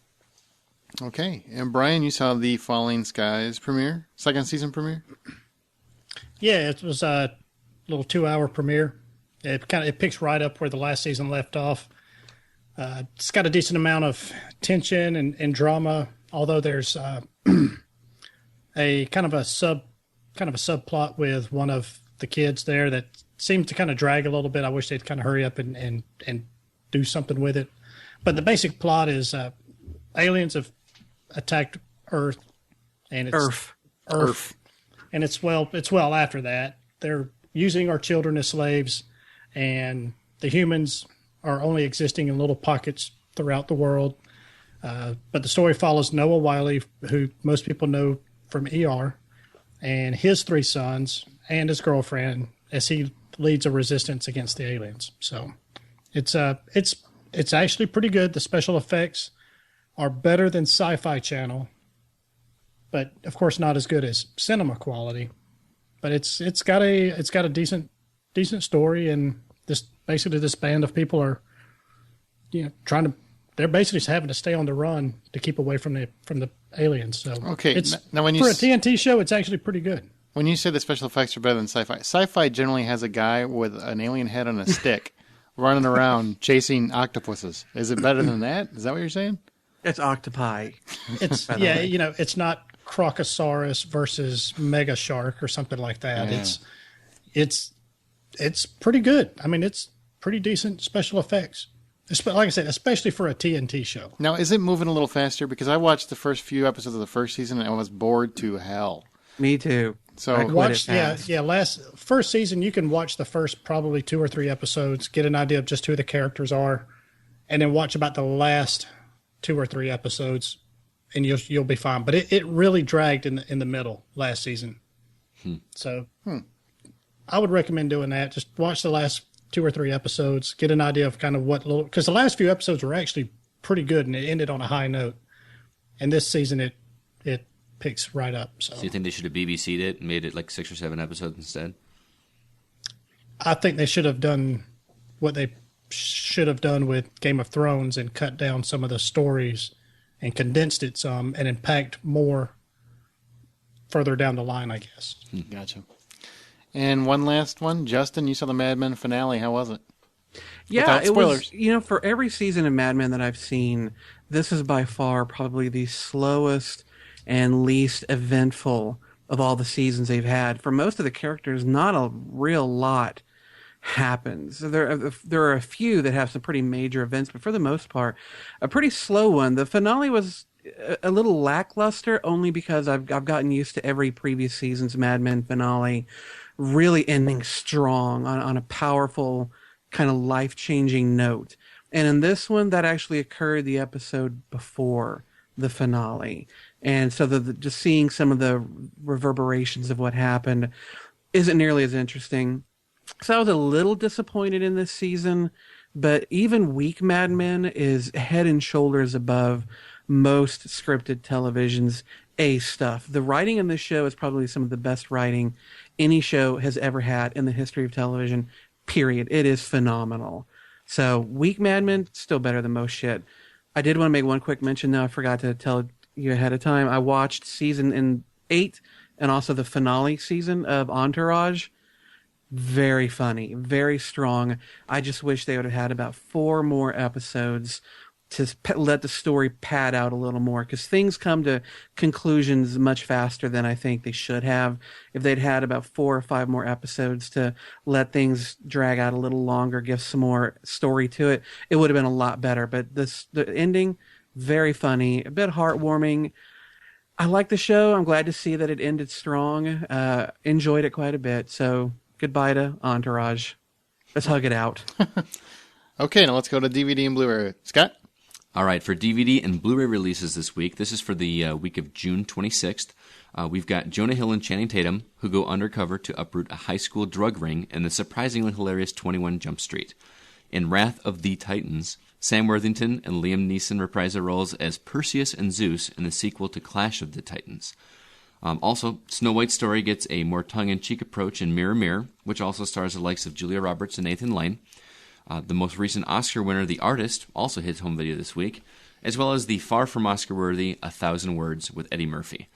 Okay, and Brian, you saw the Falling Skies premiere, second season premiere? Yeah, it was a little 2-hour premiere. It picks right up where the last season left off. It's got a decent amount of tension and drama, although there's a kind of a subplot with one of the kids there that seems to kind of drag a little bit. I wish they'd kind of hurry up and do something with it. But the basic plot is aliens have attacked Earth, and it's Earth, and it's well after that. They're using our children as slaves, and the humans are only existing in little pockets throughout the world. But the story follows Noah Wiley, who most people know from ER, and his 3 sons and his girlfriend as he leads a resistance against the aliens. So it's actually pretty good. The special effects are better than Sci-Fi Channel, but of course not as good as cinema quality. But it's got a decent story, and this basically this band of people are, they're basically just having to stay on the run to keep away from the aliens. So Okay, now when for a TNT show, it's actually pretty good. When you say the special effects are better than sci-fi, sci-fi generally has a guy with an alien head on a stick running around chasing octopuses. Is it better than that? Is that what you're saying? It's octopi. It's it's not Crocosaurus versus Mega Shark or something like that. Yeah. It's pretty good. I mean, it's pretty decent special effects. Like I said, especially for a TNT show. Now, is it moving a little faster? Because I watched the first few episodes of the first season and I was bored to hell. Me too. So first season you can watch the first probably 2 or 3 episodes, get an idea of just who the characters are, and then watch about the last 2 or 3 episodes, and you'll be fine. But it really dragged in the middle last season. So I would recommend doing that. Just watch the last 2 or 3 episodes, get an idea of kind of because the last few episodes were actually pretty good and it ended on a high note. And this season it picks right up. So you think they should have BBC'd it and made it like 6 or 7 episodes instead? I think they should have done what they should have done with Game of Thrones and cut down some of the stories and condensed it some and impact more further down the line, I guess. Gotcha. And one last one. Justin, you saw the Mad Men finale. How was it? Yeah, Without spoilers. It was, for every season of Mad Men that I've seen, this is by far probably the slowest and least eventful of all the seasons they've had. For most of the characters, not a real lot happens. There are a few that have some pretty major events, but for the most part, a pretty slow one. The finale was a little lackluster, only because I've gotten used to every previous season's Mad Men finale really ending strong on a powerful, kind of life-changing note. And in this one, that actually occurred the episode before the finale. And so just seeing some of the reverberations of what happened isn't nearly as interesting. So I was a little disappointed in this season, but even weak Mad Men is head and shoulders above most scripted television's A stuff. The writing in this show is probably some of the best writing any show has ever had in the history of television, period. It is phenomenal. So weak Mad Men, still better than most shit. I did want to make one quick mention, though. I forgot to tell you ahead of time. I watched season 8 and also the finale season of Entourage. Very funny, very strong. I just wish they would have had about 4 more episodes to let the story pad out a little more, because things come to conclusions much faster than I think they should have. If they'd had about 4 or 5 more episodes to let things drag out a little longer, give some more story to it, it would have been a lot better. But the ending, very funny, a bit heartwarming. I like the show. I'm glad to see that it ended strong. Enjoyed it quite a bit. So goodbye to Entourage. Let's hug it out. Okay, now let's go to DVD and Blu-ray. Scott? All right, for DVD and Blu-ray releases this week, this is for the week of June 26th, we've got Jonah Hill and Channing Tatum, who go undercover to uproot a high school drug ring in the surprisingly hilarious 21 Jump Street. In Wrath of the Titans, Sam Worthington and Liam Neeson reprise their roles as Perseus and Zeus in the sequel to Clash of the Titans. Also, Snow White's story gets a more tongue-in-cheek approach in Mirror Mirror, which also stars the likes of Julia Roberts and Nathan Lane. The most recent Oscar winner, The Artist, also hits home video this week, as well as the far from Oscar-worthy 1,000 Words with Eddie Murphy.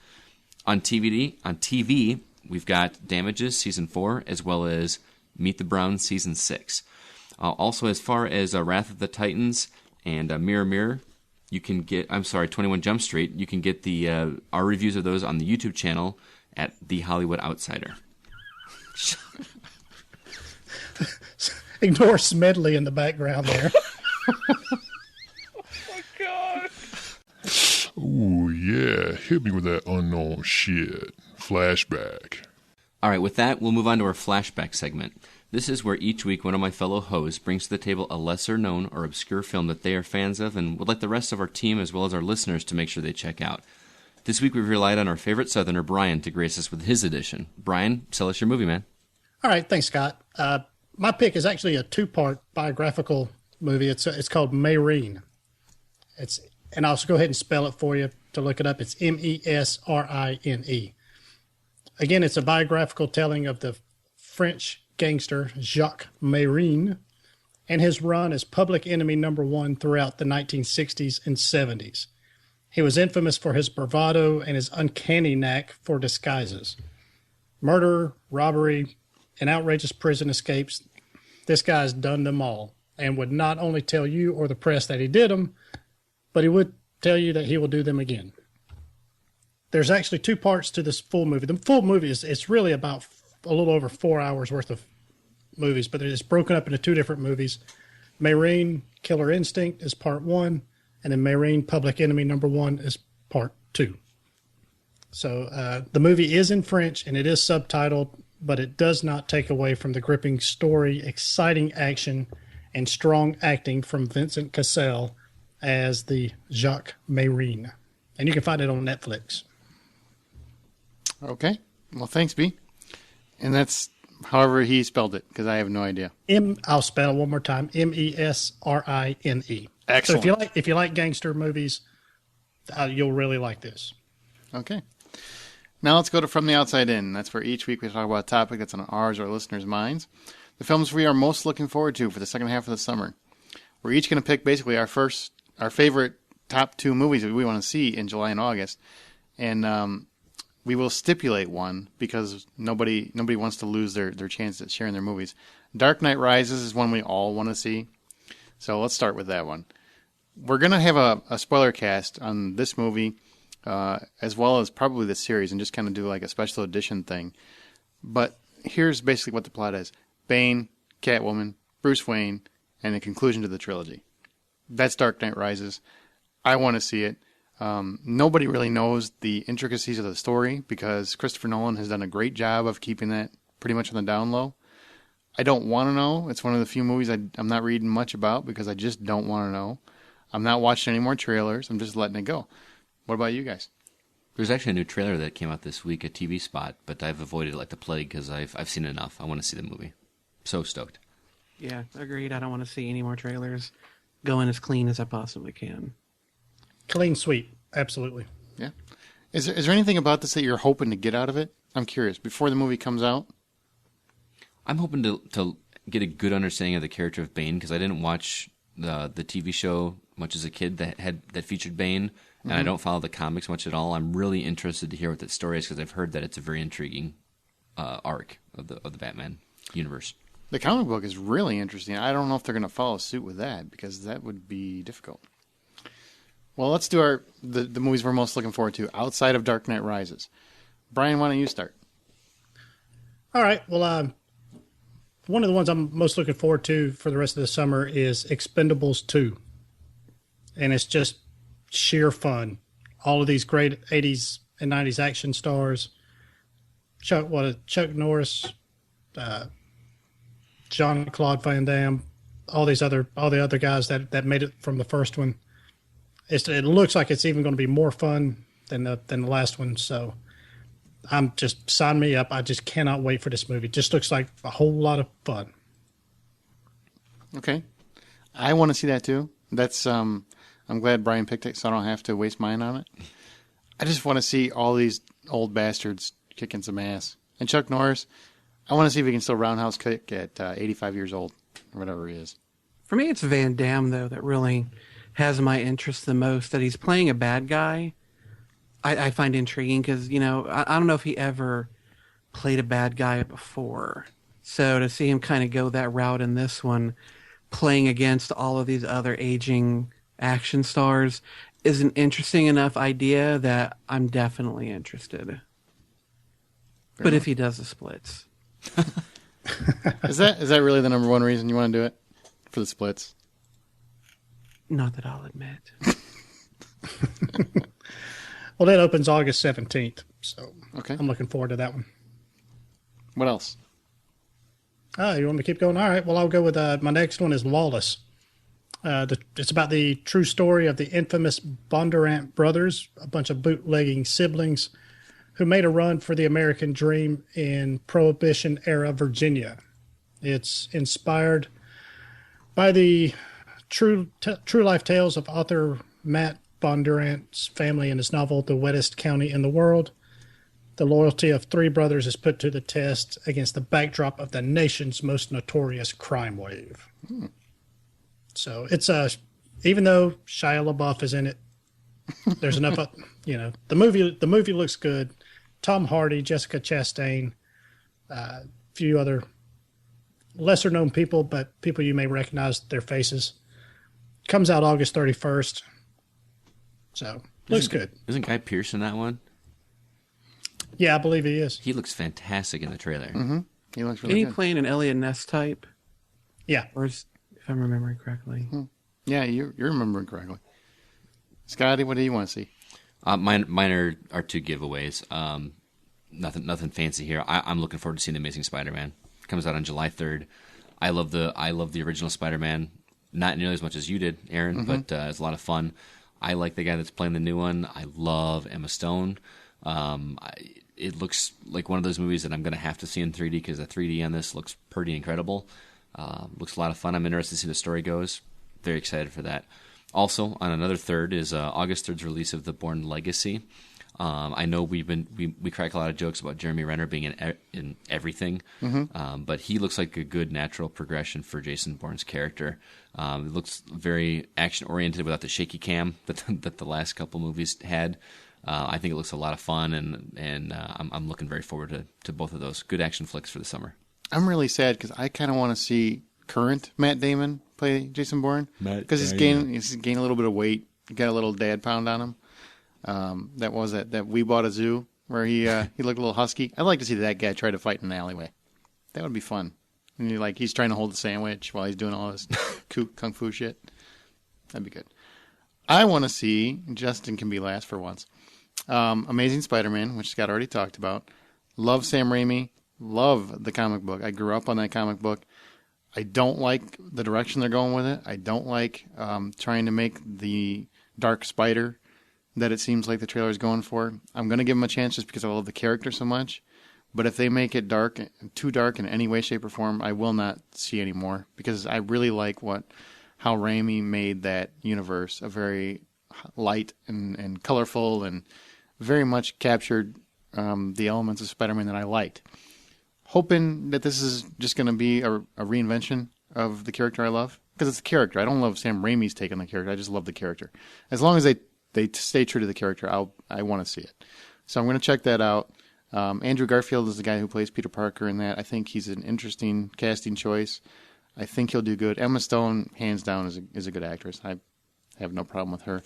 On TV, we've got Damages Season 4, as well as Meet the Browns Season 6. Also, as far as Wrath of the Titans and Mirror Mirror, you can get, 21 Jump Street, you can get our reviews of those on the YouTube channel at The Hollywood Outsider. Ignore Smedley in the background there. Ooh, yeah. Hit me with that unknown shit. Flashback. All right, with that, we'll move on to our flashback segment. This is where each week one of my fellow hosts brings to the table a lesser-known or obscure film that they are fans of and would like the rest of our team as well as our listeners to make sure they check out. This week we've relied on our favorite Southerner, Brian, to grace us with his edition. Brian, sell us your movie, man. All right, thanks, Scott. My pick is actually a 2-part biographical movie. It's called Mayrene. And I'll go ahead and spell it for you to look it up. It's Mesrine. Again, it's a biographical telling of the French gangster Jacques Mayrene, and his run as public enemy number one throughout the 1960s and 70s. He was infamous for his bravado and his uncanny knack for disguises. Murder, robbery, and outrageous prison escapes. This guy's done them all and would not only tell you or the press that he did them, but he would tell you that he will do them again. There's actually 2 parts to this full movie. The full movie it's really about a little over 4 hours worth of movies, but it's broken up into 2 different movies. Maureen, Killer Instinct is part 1, and then Maureen, Public Enemy number 1 is part 2. So the movie is in French and it is subtitled, but it does not take away from the gripping story, exciting action, and strong acting from Vincent Cassel as the Jacques Maureen. And you can find it on Netflix. Okay. Well, thanks, B. And that's however he spelled it, because I have no idea. I'll spell it one more time. Mesrine. Excellent. So if you like gangster movies, you'll really like this. Okay. Now let's go to From the Outside In. That's where each week we talk about a topic that's on ours or listeners' minds. The films we are most looking forward to for the second half of the summer. We're each going to pick basically our favorite top 2 movies that we want to see in July and August. And we will stipulate one because nobody wants to lose their chance at sharing their movies. Dark Knight Rises is one we all want to see. So let's start with that one. We're going to have a spoiler cast on this movie, as well as probably the series, and just kind of do like a special edition thing. But here's basically what the plot is. Bane, Catwoman, Bruce Wayne, and the conclusion to the trilogy. That's Dark Knight Rises. I want to see it. Nobody really knows the intricacies of the story because Christopher Nolan has done a great job of keeping that pretty much on the down low. I don't want to know. It's one of the few movies I'm not reading much about because I just don't want to know. I'm not watching any more trailers. I'm just letting it go. What about you guys? There's actually a new trailer that came out this week, a TV spot, but I've avoided it like the plague because I've seen enough. I want to see the movie. So stoked. Yeah, agreed. I don't want to see any more trailers. Going as clean as I possibly can. Clean sweep. Absolutely. Yeah. Is there anything about this that you're hoping to get out of it? I'm curious. Before the movie comes out? I'm hoping to get a good understanding of the character of Bane because I didn't watch the TV show much as a kid that featured Bane, and I don't follow the comics much at all. I'm really interested to hear what that story is because I've heard that it's a very intriguing arc of the Batman universe. The comic book is really interesting. I don't know if they're going to follow suit with that because that would be difficult. Well, let's do the movies we're most looking forward to outside of Dark Knight Rises. Brian, why don't you start? All right. Well, one of the ones I'm most looking forward to for the rest of the summer is Expendables 2. And it's just sheer fun. All of these great 80s and 90s action stars. Chuck Norris, Jean-Claude Van Damme, all the other guys that made it from the first one. It looks like it's even going to be more fun than the last one. So I'm just sign me up. I just cannot wait for this movie. It just looks like a whole lot of fun. Okay, I want to see that too. That's I'm glad Brian picked it, so I don't have to waste mine on it. I just want to see all these old bastards kicking some ass. And Chuck Norris, I want to see if he can still roundhouse kick at 85 years old or whatever he is. For me, it's Van Damme though that really has my interest the most. That he's playing a bad guy, I find intriguing because I don't know if he ever played a bad guy before. So to see him kind of go that route in this one, playing against all of these other aging action stars, is an interesting enough idea that I'm definitely interested. But if he does the splits. Is that really the number one reason you want to do it? For the splits? Not that I'll admit. Well, that opens August 17th, so okay. I'm looking forward to that one. What else? Oh, you want me to keep going? All right, well, I'll go with my next one is Lawless. It's about the true story of the infamous Bondurant brothers, a bunch of bootlegging siblings who made a run for the American dream in Prohibition-era Virginia. It's inspired by the true life tales of author Matt Bondurant's family in his novel, The Wettest County in the World. The loyalty of three brothers is put to the test against the backdrop of the nation's most notorious crime wave. So it's even though Shia LaBeouf is in it, there's enough. The movie looks good. Tom Hardy, Jessica Chastain, a few other lesser known people, but people you may recognize their faces. Comes out August 31st. So looks good. Isn't Guy Pearce in that one? Yeah, I believe he is. He looks fantastic in the trailer. Mm-hmm. He looks really Isn't he good. playing an Elliot Ness type? Yeah. Or if I'm remembering correctly. Yeah, you're remembering correctly. Scotty, what do you want to see? Mine are two giveaways. Nothing fancy here. I'm looking forward to seeing The Amazing Spider-Man. It comes out on July 3rd. I love the original Spider-Man. Not nearly as much as you did, Aaron, but it's a lot of fun. I like the guy that's playing the new one. I love Emma Stone. It looks like one of those movies that I'm going to have to see in 3D because the 3D on this looks pretty incredible. Looks a lot of fun. I'm interested to see the story goes. Very excited for that. Also, on another 3rd is August 3rd's release of The Bourne Legacy. I know we crack a lot of jokes about Jeremy Renner being in everything, but he looks like a good natural progression for Jason Bourne's character. It looks very action oriented without the shaky cam that the last couple movies had. I think it looks a lot of fun, and I'm looking very forward to both of those good action flicks for the summer. I'm really sad because I kind of want to see current Matt Damon play Jason Bourne because he's gained a little bit of weight. He got a little dad pound on him. That We Bought a Zoo where he looked a little husky. I'd like to see that guy try to fight in an alleyway. That would be fun. And he's trying to hold the sandwich while he's doing all this kung fu shit. That'd be good. I want to see, Justin can be last for once, Amazing Spider-Man, which Scott already talked about. Love Sam Raimi. Love the comic book. I grew up on that comic book. I don't like the direction they're going with it. I don't like trying to make the Dark Spider that it seems like the trailer is going for. I'm going to give him a chance just because I love the character so much. But if they make it too dark in any way, shape, or form, I will not see anymore because I really like how Raimi made that universe a very light and colorful and very much captured the elements of Spider-Man that I liked. Hoping that this is just going to be a reinvention of the character I love because it's the character. I don't love Sam Raimi's take on the character. I just love the character. As long as they stay true to the character, I want to see it. So I'm going to check that out. Andrew Garfield is the guy who plays Peter Parker in that. I think he's an interesting casting choice. I think he'll do good. Emma Stone, hands down, is a good actress. I have no problem with her.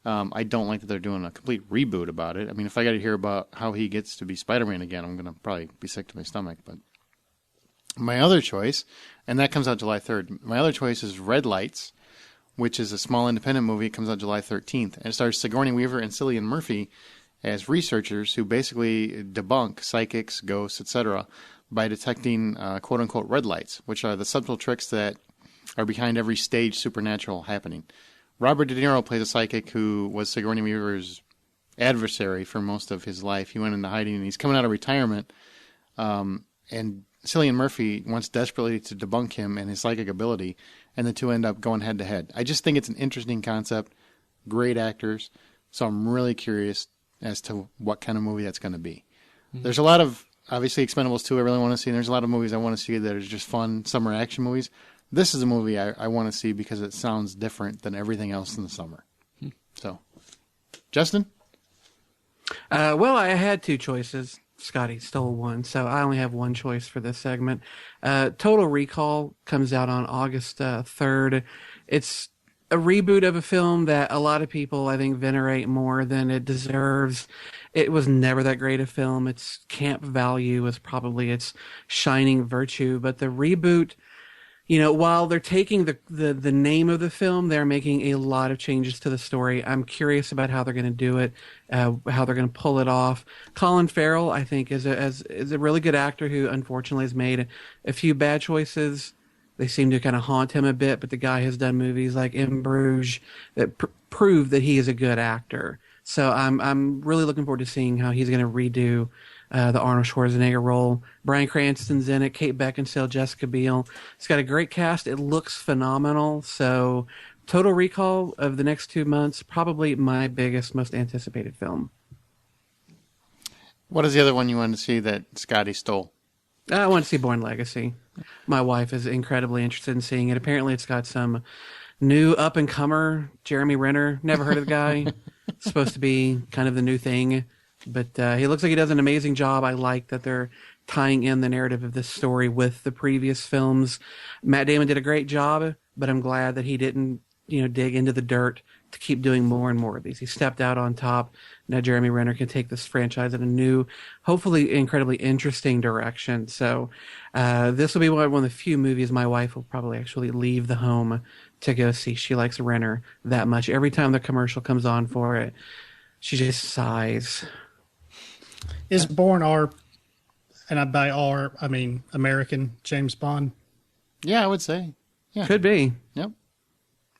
I don't like that they're doing a complete reboot about it. I mean, if I got to hear about how he gets to be Spider-Man again, I'm going to probably be sick to my stomach. But my other choice, and that comes out July 3rd, my other choice is Red Lights, which is a small independent movie. It comes out July 13th. And it stars Sigourney Weaver and Cillian Murphy as researchers who basically debunk psychics, ghosts, etc. by detecting quote-unquote red lights, which are the subtle tricks that are behind every staged supernatural happening. Robert De Niro plays a psychic who was Sigourney Weaver's adversary for most of his life. He went into hiding, and he's coming out of retirement. And Cillian Murphy wants desperately to debunk him and his psychic ability, and the two end up going head-to-head. I just think it's an interesting concept, great actors, so I'm really curious as to what kind of movie that's going to be. Mm-hmm. There's a lot of, obviously, Expendables 2 I really want to see, and there's a lot of movies I want to see that are just fun summer action movies. This is a movie I want to see because it sounds different than everything else in the summer. So, Justin? Well, I had two choices. Scotty stole one, so I only have one choice for this segment. Total Recall comes out on August 3rd. It's a reboot of a film that a lot of people, I think, venerate more than it deserves. It was never that great a film. Its camp value was probably its shining virtue, but the reboot, while they're taking the name of the film, they're making a lot of changes to the story. I'm curious about how they're going to do it, how they're going to pull it off. Colin Farrell, I think, is a really good actor who unfortunately has made a few bad choices. They seem to kind of haunt him a bit, but the guy has done movies like In Bruges that prove that he is a good actor. So I'm really looking forward to seeing how he's going to redo the Arnold Schwarzenegger role. Bryan Cranston's in it, Kate Beckinsale, Jessica Biel. It's got a great cast. It looks phenomenal. So Total Recall of the next 2 months, probably my biggest, most anticipated film. What is the other one you wanted to see that Scotty stole? I want to see Bourne Legacy. My wife is incredibly interested in seeing it. Apparently it's got some new up-and-comer, Jeremy Renner. Never heard of the guy. Supposed to be kind of the new thing. But he looks like he does an amazing job. I like that they're tying in the narrative of this story with the previous films. Matt Damon did a great job, but I'm glad that he didn't, dig into the dirt to keep doing more and more of these. He stepped out on top. Now Jeremy Renner can take this franchise in a new, hopefully incredibly interesting direction. So this will be one of the few movies my wife will probably actually leave the home to go see. She likes Renner that much. Every time the commercial comes on for it, she just sighs. Is Bourne our, and by our, I mean American James Bond? Yeah, I would say. Yeah. Could be. Yep.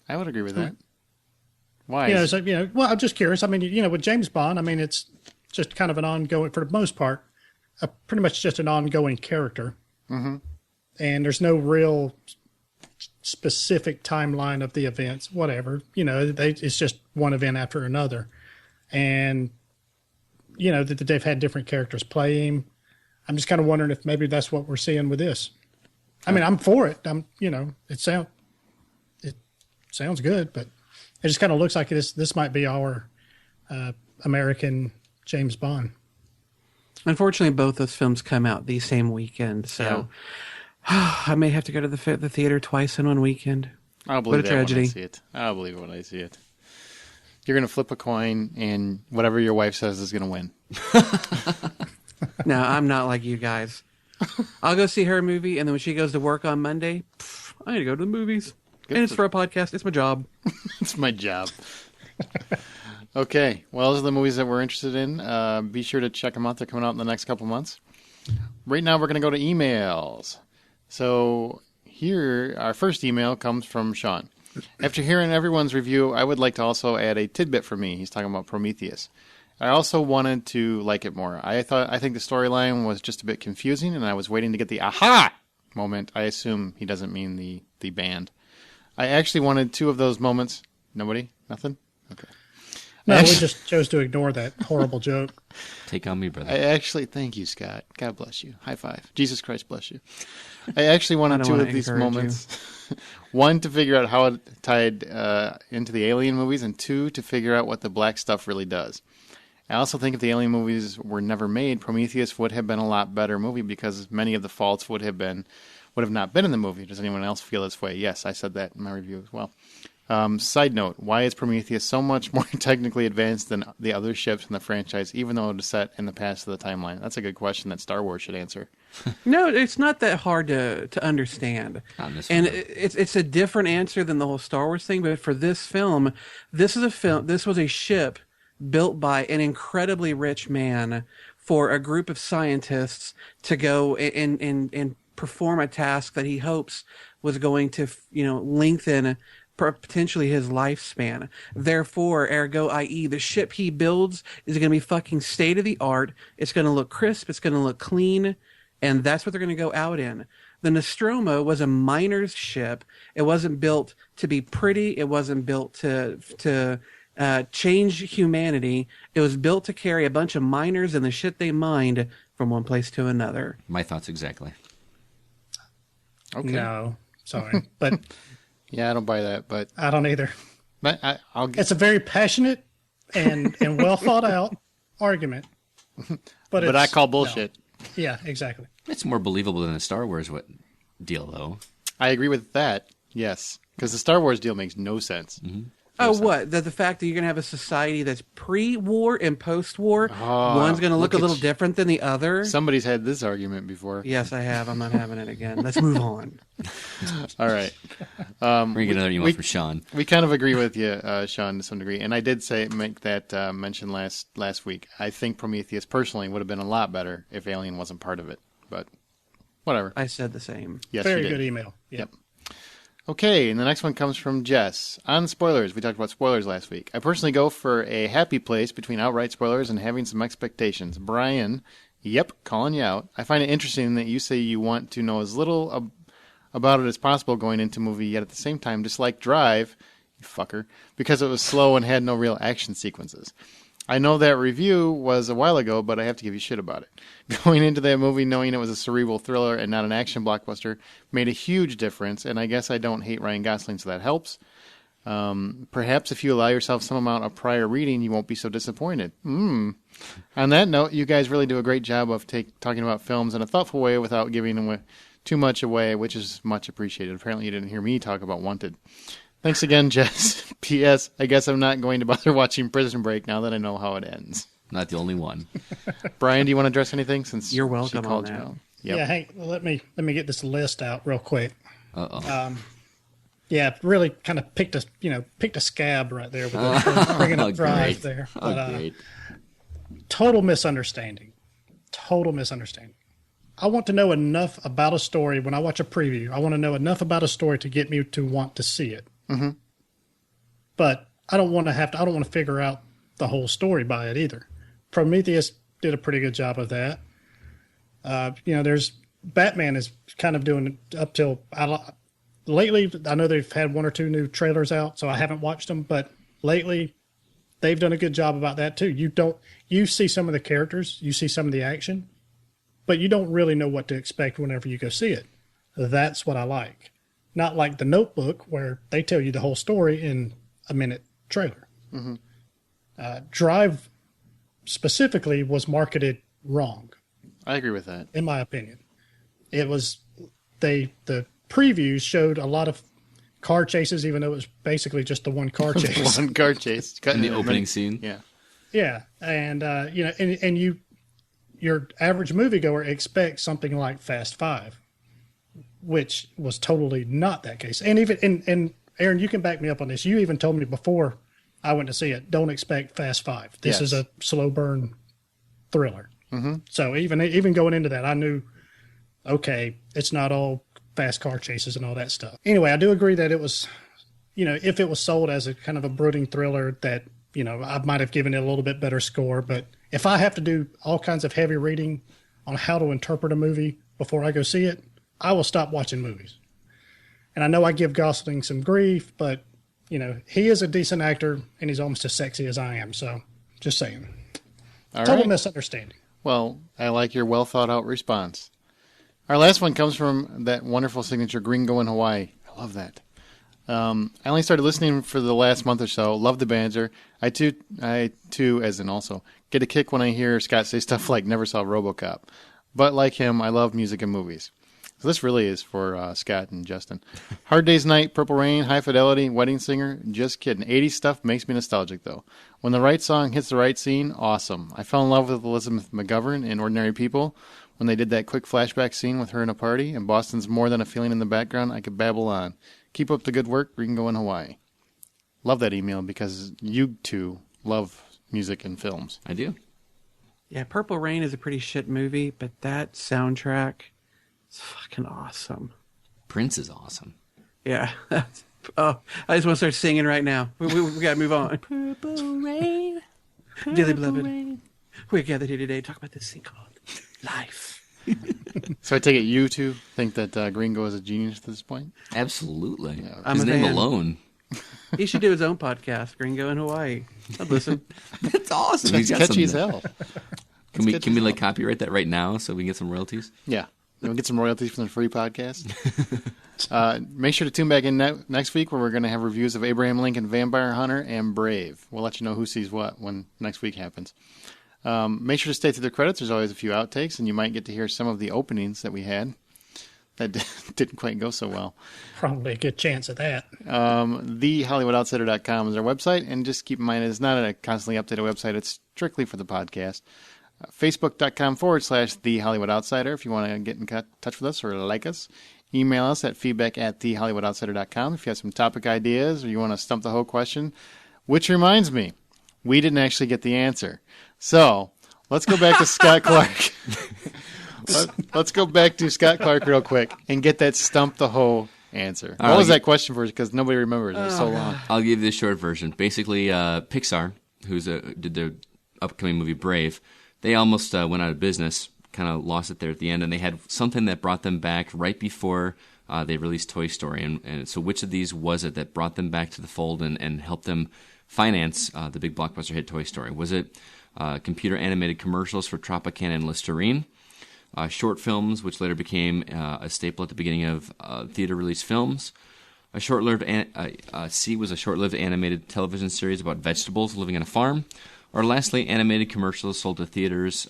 I would agree with that. Why? Well, I'm just curious. I mean, with James Bond, I mean, it's just kind of an ongoing, for the most part, pretty much just an ongoing character. Mm-hmm. And there's no real specific timeline of the events, whatever. It's just one event after another. And, that they've had different characters play him. I'm just kind of wondering if maybe that's what we're seeing with this. I mean, I'm for it. It sounds good, but it just kind of looks like this might be our American James Bond. Unfortunately, both those films come out the same weekend, so I may have to go to the theater twice in one weekend. I'll believe what a tragedy. When I see it. I'll believe it when I see it. You're going to flip a coin, and whatever your wife says is going to win. No, I'm not like you guys. I'll go see her movie, and then when she goes to work on Monday, I need to go to the movies. And it's for a podcast. It's my job. It's my job. Okay. Well, those are the movies that we're interested in. Be sure to check them out. They're coming out in the next couple months. Right now, we're going to go to emails. So here, our first email comes from Sean. After hearing everyone's review, I would like to also add a tidbit for me. He's talking about Prometheus. I also wanted to like it more. I think the storyline was just a bit confusing, and I was waiting to get the aha moment. I assume he doesn't mean the band. I actually wanted two of those moments. Nobody? Nothing? Okay. No, we just chose to ignore that horrible joke. Take on me, brother. Thank you, Scott. God bless you. High five. Jesus Christ bless you. I actually wanted two of these moments. One, to figure out how it tied into the Alien movies, and two, to figure out what the black stuff really does. I also think if the Alien movies were never made, Prometheus would have been a lot better movie because many of the faults would have not been in the movie. Does anyone else feel this way? Yes, I said that in my review as well. Side note, why is Prometheus so much more technically advanced than the other ships in the franchise, even though it is set in the past of the timeline? That's a good question that Star Wars should answer. No, it's not that hard to understand. And it's a different answer than the whole Star Wars thing, but for this film, this was a ship built by an incredibly rich man for a group of scientists to go and perform a task that he hopes was going to, lengthen potentially his lifespan. Therefore, ergo, i.e., the ship he builds is going to be fucking state of the art. It's going to look crisp. It's going to look clean. And that's what they're going to go out in. The Nostromo was a miner's ship. It wasn't built to be pretty. It wasn't built to change humanity. It was built to carry a bunch of miners and the shit they mined from one place to another. My thoughts exactly. Okay. No, sorry, but yeah, I don't buy that. But I don't either. But it's a very passionate and well thought out argument. But I call bullshit. No. Yeah, exactly. It's more believable than the Star Wars deal, though. I agree with that. Yes, because the Star Wars deal makes no sense. Mm-hmm. What? The fact that you're going to have a society that's pre-war and post-war, one's going to look a little different than the other? Somebody's had this argument before. Yes, I have. I'm not having it again. Let's move on. All right. We're going to get another email from Sean. We kind of agree with you, Sean, to some degree. And I did make that mention last week. I think Prometheus, personally, would have been a lot better if Alien wasn't part of it. But whatever. I said the same. Yes, Very you did. good email. Yep. Okay, and the next one comes from Jess. On spoilers, we talked about spoilers last week. I personally go for a happy place between outright spoilers and having some expectations. Brian, yep, calling you out. I find it interesting that you say you want to know as little about it as possible going into a movie, yet at the same time dislike Drive, you fucker, because it was slow and had no real action sequences. I know that review was a while ago, but I have to give you shit about it. Going into that movie knowing it was a cerebral thriller and not an action blockbuster made a huge difference, and I guess I don't hate Ryan Gosling, so that helps. Perhaps if you allow yourself some amount of prior reading, you won't be so disappointed. On that note, you guys really do a great job of talking about films in a thoughtful way without giving them too much away, which is much appreciated. Apparently you didn't hear me talk about Wanted. Thanks again, Jess. P.S. I guess I'm not going to bother watching Prison Break now that I know how it ends. Not the only one. Brian, do you want to address anything since You're welcome she called on you that. out? Yep. Yeah, hey, let me get this list out real quick. Uh-oh. Yeah, really kind of picked a scab right there with bringing up Drive there. But, Great. total misunderstanding. I want to know enough about a story when I watch a preview. I want to know enough about a story to get me to want to see it. Mm-hmm. But I don't want to figure out the whole story by it either. Prometheus did a pretty good job of that. There's Batman is kind of doing it up till lately. I know they've had one or two new trailers out, so I haven't watched them. But lately, they've done a good job about that too. You see some of the characters, you see some of the action, but you don't really know what to expect whenever you go see it. That's what I like. Not like The Notebook, where they tell you the whole story in a minute trailer. Mm-hmm. Drive specifically was marketed wrong. I agree with that. In my opinion. It was, the previews showed a lot of car chases, even though it was basically just the one car chase. One car chase. In the opening scene? Yeah. Yeah. And, your average moviegoer expects something like Fast Five, which was totally not that case. And even, and Aaron, you can back me up on this. You even told me before I went to see it, don't expect Fast Five. This is a slow burn thriller. Mm-hmm. So even going into that, I knew, okay, it's not all fast car chases and all that stuff. Anyway, I do agree that it was, if it was sold as a kind of a brooding thriller that, I might have given it a little bit better score. But if I have to do all kinds of heavy reading on how to interpret a movie before I go see it, I will stop watching movies. And I know I give Gosling some grief, but, he is a decent actor and he's almost as sexy as I am. So just saying. Total misunderstanding. Well, I like your well thought out response. Our last one comes from that wonderful signature Gringo in Hawaii. I love that. I only started listening for the last month or so. Love the banter. I too, as in also, get a kick when I hear Scott say stuff like never saw RoboCop. But like him, I love music and movies. So this really is for Scott and Justin. Hard Day's Night, Purple Rain, High Fidelity, Wedding Singer. Just kidding. 80s stuff makes me nostalgic, though. When the right song hits the right scene, awesome. I fell in love with Elizabeth McGovern in Ordinary People. When they did that quick flashback scene with her in a party, and Boston's More Than a Feeling in the background, I could babble on. Keep up the good work, Ringo in Hawaii. Love that email because you two love music and films. I do. Yeah, Purple Rain is a pretty shit movie, but that soundtrack is fucking awesome. Prince is awesome. Yeah. I just want to start singing right now. We got to move on. Purple rain. Dearly beloved, we're gathered here today to talk about this thing called life. So I take it you two think that Gringo is a genius at this point? Absolutely. Yeah. His name alone. He should do his own podcast, Gringo in Hawaii. I'd listen. That's awesome. It's catchy as hell. Can we like copyright that right now so we can get some royalties? Yeah. We'll get some royalties from the free podcast. Make sure to tune back in next week where we're going to have reviews of Abraham Lincoln, Vampire Hunter, and Brave. We'll let you know who sees what when next week happens. Make sure to stay through the credits. There's always a few outtakes, and you might get to hear some of the openings that we had that didn't quite go so well. Probably a good chance of that. TheHollywoodOutsider.com is our website, and just keep in mind it's not a constantly updated website. It's strictly for the podcast. Facebook.com/The Hollywood Outsider if you want to get in touch with us or like us. Email us at feedback@TheHollywoodOutsider.com if you have some topic ideas or you want to stump the whole question. Which reminds me, we didn't actually get the answer. So let's go back to Scott Clark. Let's go back to Scott Clark real quick and get that stump the hoe answer. What was that question for? Because nobody remembers. It was so long. I'll give you the short version. Basically, Pixar, did the upcoming movie Brave, they almost went out of business, kind of lost it there at the end, and they had something that brought them back right before they released Toy Story. And so which of these was it that brought them back to the fold and helped them finance the big blockbuster hit Toy Story? Was it computer animated commercials for Tropicana and Listerine? Short films, which later became a staple at the beginning of theater release films. C was a short-lived animated television series about vegetables living on a farm. Or lastly, animated commercials sold to theaters,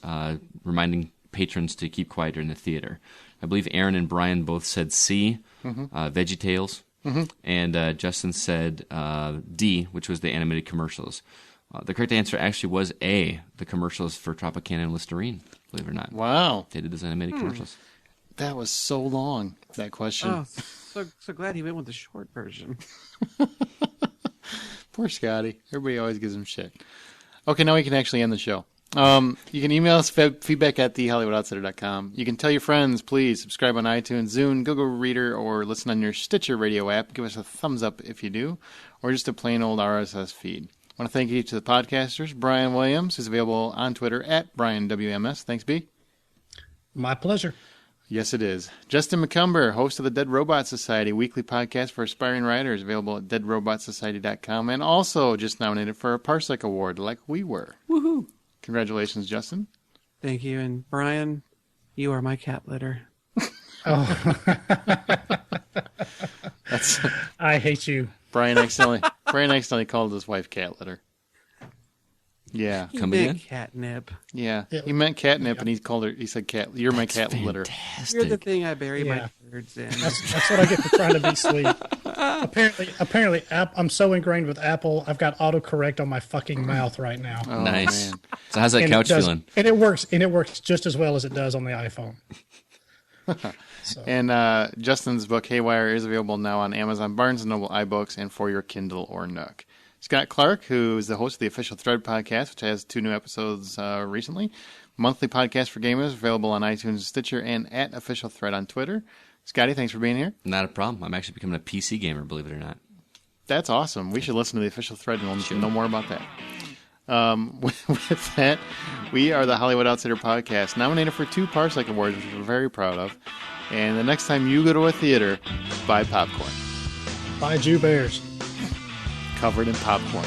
reminding patrons to keep quiet during the theater. I believe Aaron and Brian both said C, VeggieTales, and Justin said D, which was the animated commercials. The correct answer actually was A, the commercials for Tropicana and Listerine, believe it or not. Wow. They did those animated commercials. That was so long, that question. Oh, so glad he went with the short version. Poor Scotty. Everybody always gives him shit. Okay, now we can actually end the show. You can email us feedback at thehollywoodoutsiders.com. You can tell your friends, please subscribe on iTunes, Zune, Google Reader, or listen on your Stitcher radio app. Give us a thumbs up if you do, or just a plain old RSS feed. I want to thank each of the podcasters. Brian Williams, who's available on Twitter at BrianWMS. Thanks, B. My pleasure. Yes, it is. Justin McCumber, host of the Dead Robot Society, weekly podcast for aspiring writers, available at deadrobotsociety.com, and also just nominated for a Parsec Award, like we were. Woohoo! Congratulations, Justin. Thank you. And Brian, you are my cat litter. That's I hate you. Brian accidentally called his wife cat litter. Yeah. You Come big again? catnip. Yeah. He meant catnip, and he said cat. You're my cat litter. You're the thing I bury my Yeah. birds in. That's what I get for trying to be sweet. Apparently, I'm so ingrained with Apple. I've got autocorrect on my fucking mouth right now. Oh, Nice. man. So how's that And couch it does- feeling? And it works just as well as it does on the iPhone. And Justin's book, Haywire, is available now on Amazon, Barnes & Noble, iBooks, and for your Kindle or Nook. Scott Clark, who is the host of the Official Thread podcast, which has 2 new episodes recently. Monthly podcast for gamers, available on iTunes, Stitcher, and at Official Thread on Twitter. Scotty, thanks for being here. Not a problem. I'm actually becoming a PC gamer, believe it or not. That's awesome. We should listen to the Official Thread and we'll know more about that. With that, we are the Hollywood Outsider Podcast, nominated for 2 Parsec Awards, which we're very proud of. And the next time you go to a theater, buy popcorn. Buy Jew Bears. Covered in popcorn.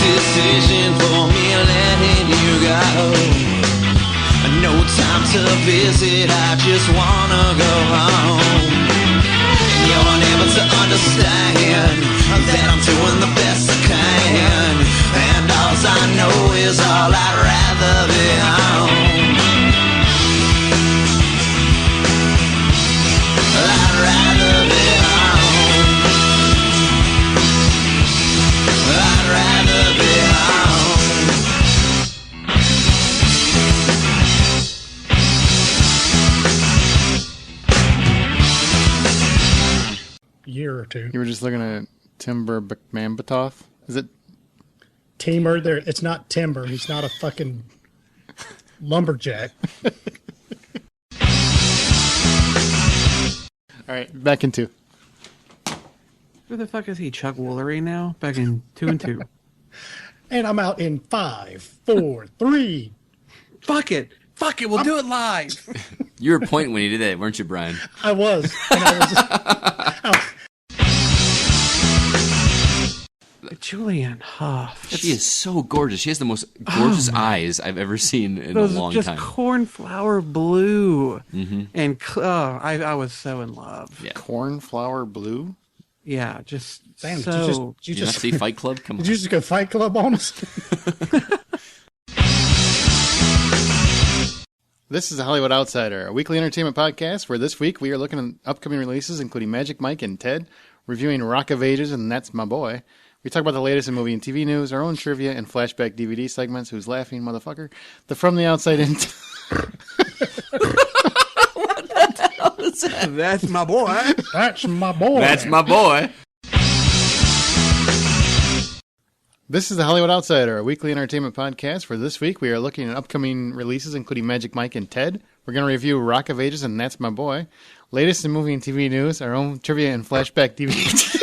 Decision for me letting you go. No time to visit, I just wanna go home. You're unable to understand that I'm doing the best I can, and all I know is all I'd rather be home. I'd rather be home. I'd rather be home. Year or two. You were just looking at Timber Bekmambetoff? Is it? Timber, there. It's not timber. He's not a fucking lumberjack. All right, back in 2. Who the fuck is he? Chuck Woolery now? Back in 2 and 2. And I'm out in 5, 4, 3. Fuck it. We'll do it live. You were pointing when you did that, weren't you, Brian? I was. And I was Julianne Hough. She is so gorgeous. She has the most gorgeous eyes I've ever seen in a Those long just time. cornflower blue. Mm-hmm. And I was so in love. Yeah. Cornflower blue? Yeah, just Damn, so. did you Did you not just see Fight Club? Come on. did you just go Fight Club on us? This is the Hollywood Outsider, a weekly entertainment podcast where this week we are looking at upcoming releases, including Magic Mike and Ted, reviewing Rock of Ages, and That's My Boy. We talk about the latest in movie and TV news, our own trivia, and Flashback DVD segments. Who's laughing, motherfucker? The From the Outside In. That's my boy. That's my boy. That's my boy. This is the Hollywood Outsider, a weekly entertainment podcast where this week we are looking at upcoming releases, including Magic Mike and Ted. We're going to review Rock of Ages, and That's My Boy. Latest in movie and TV news, our own trivia and Flashback DVD.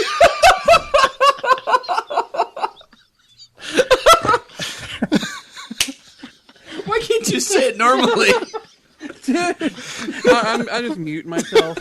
just say it normally. Dude, I just mute myself.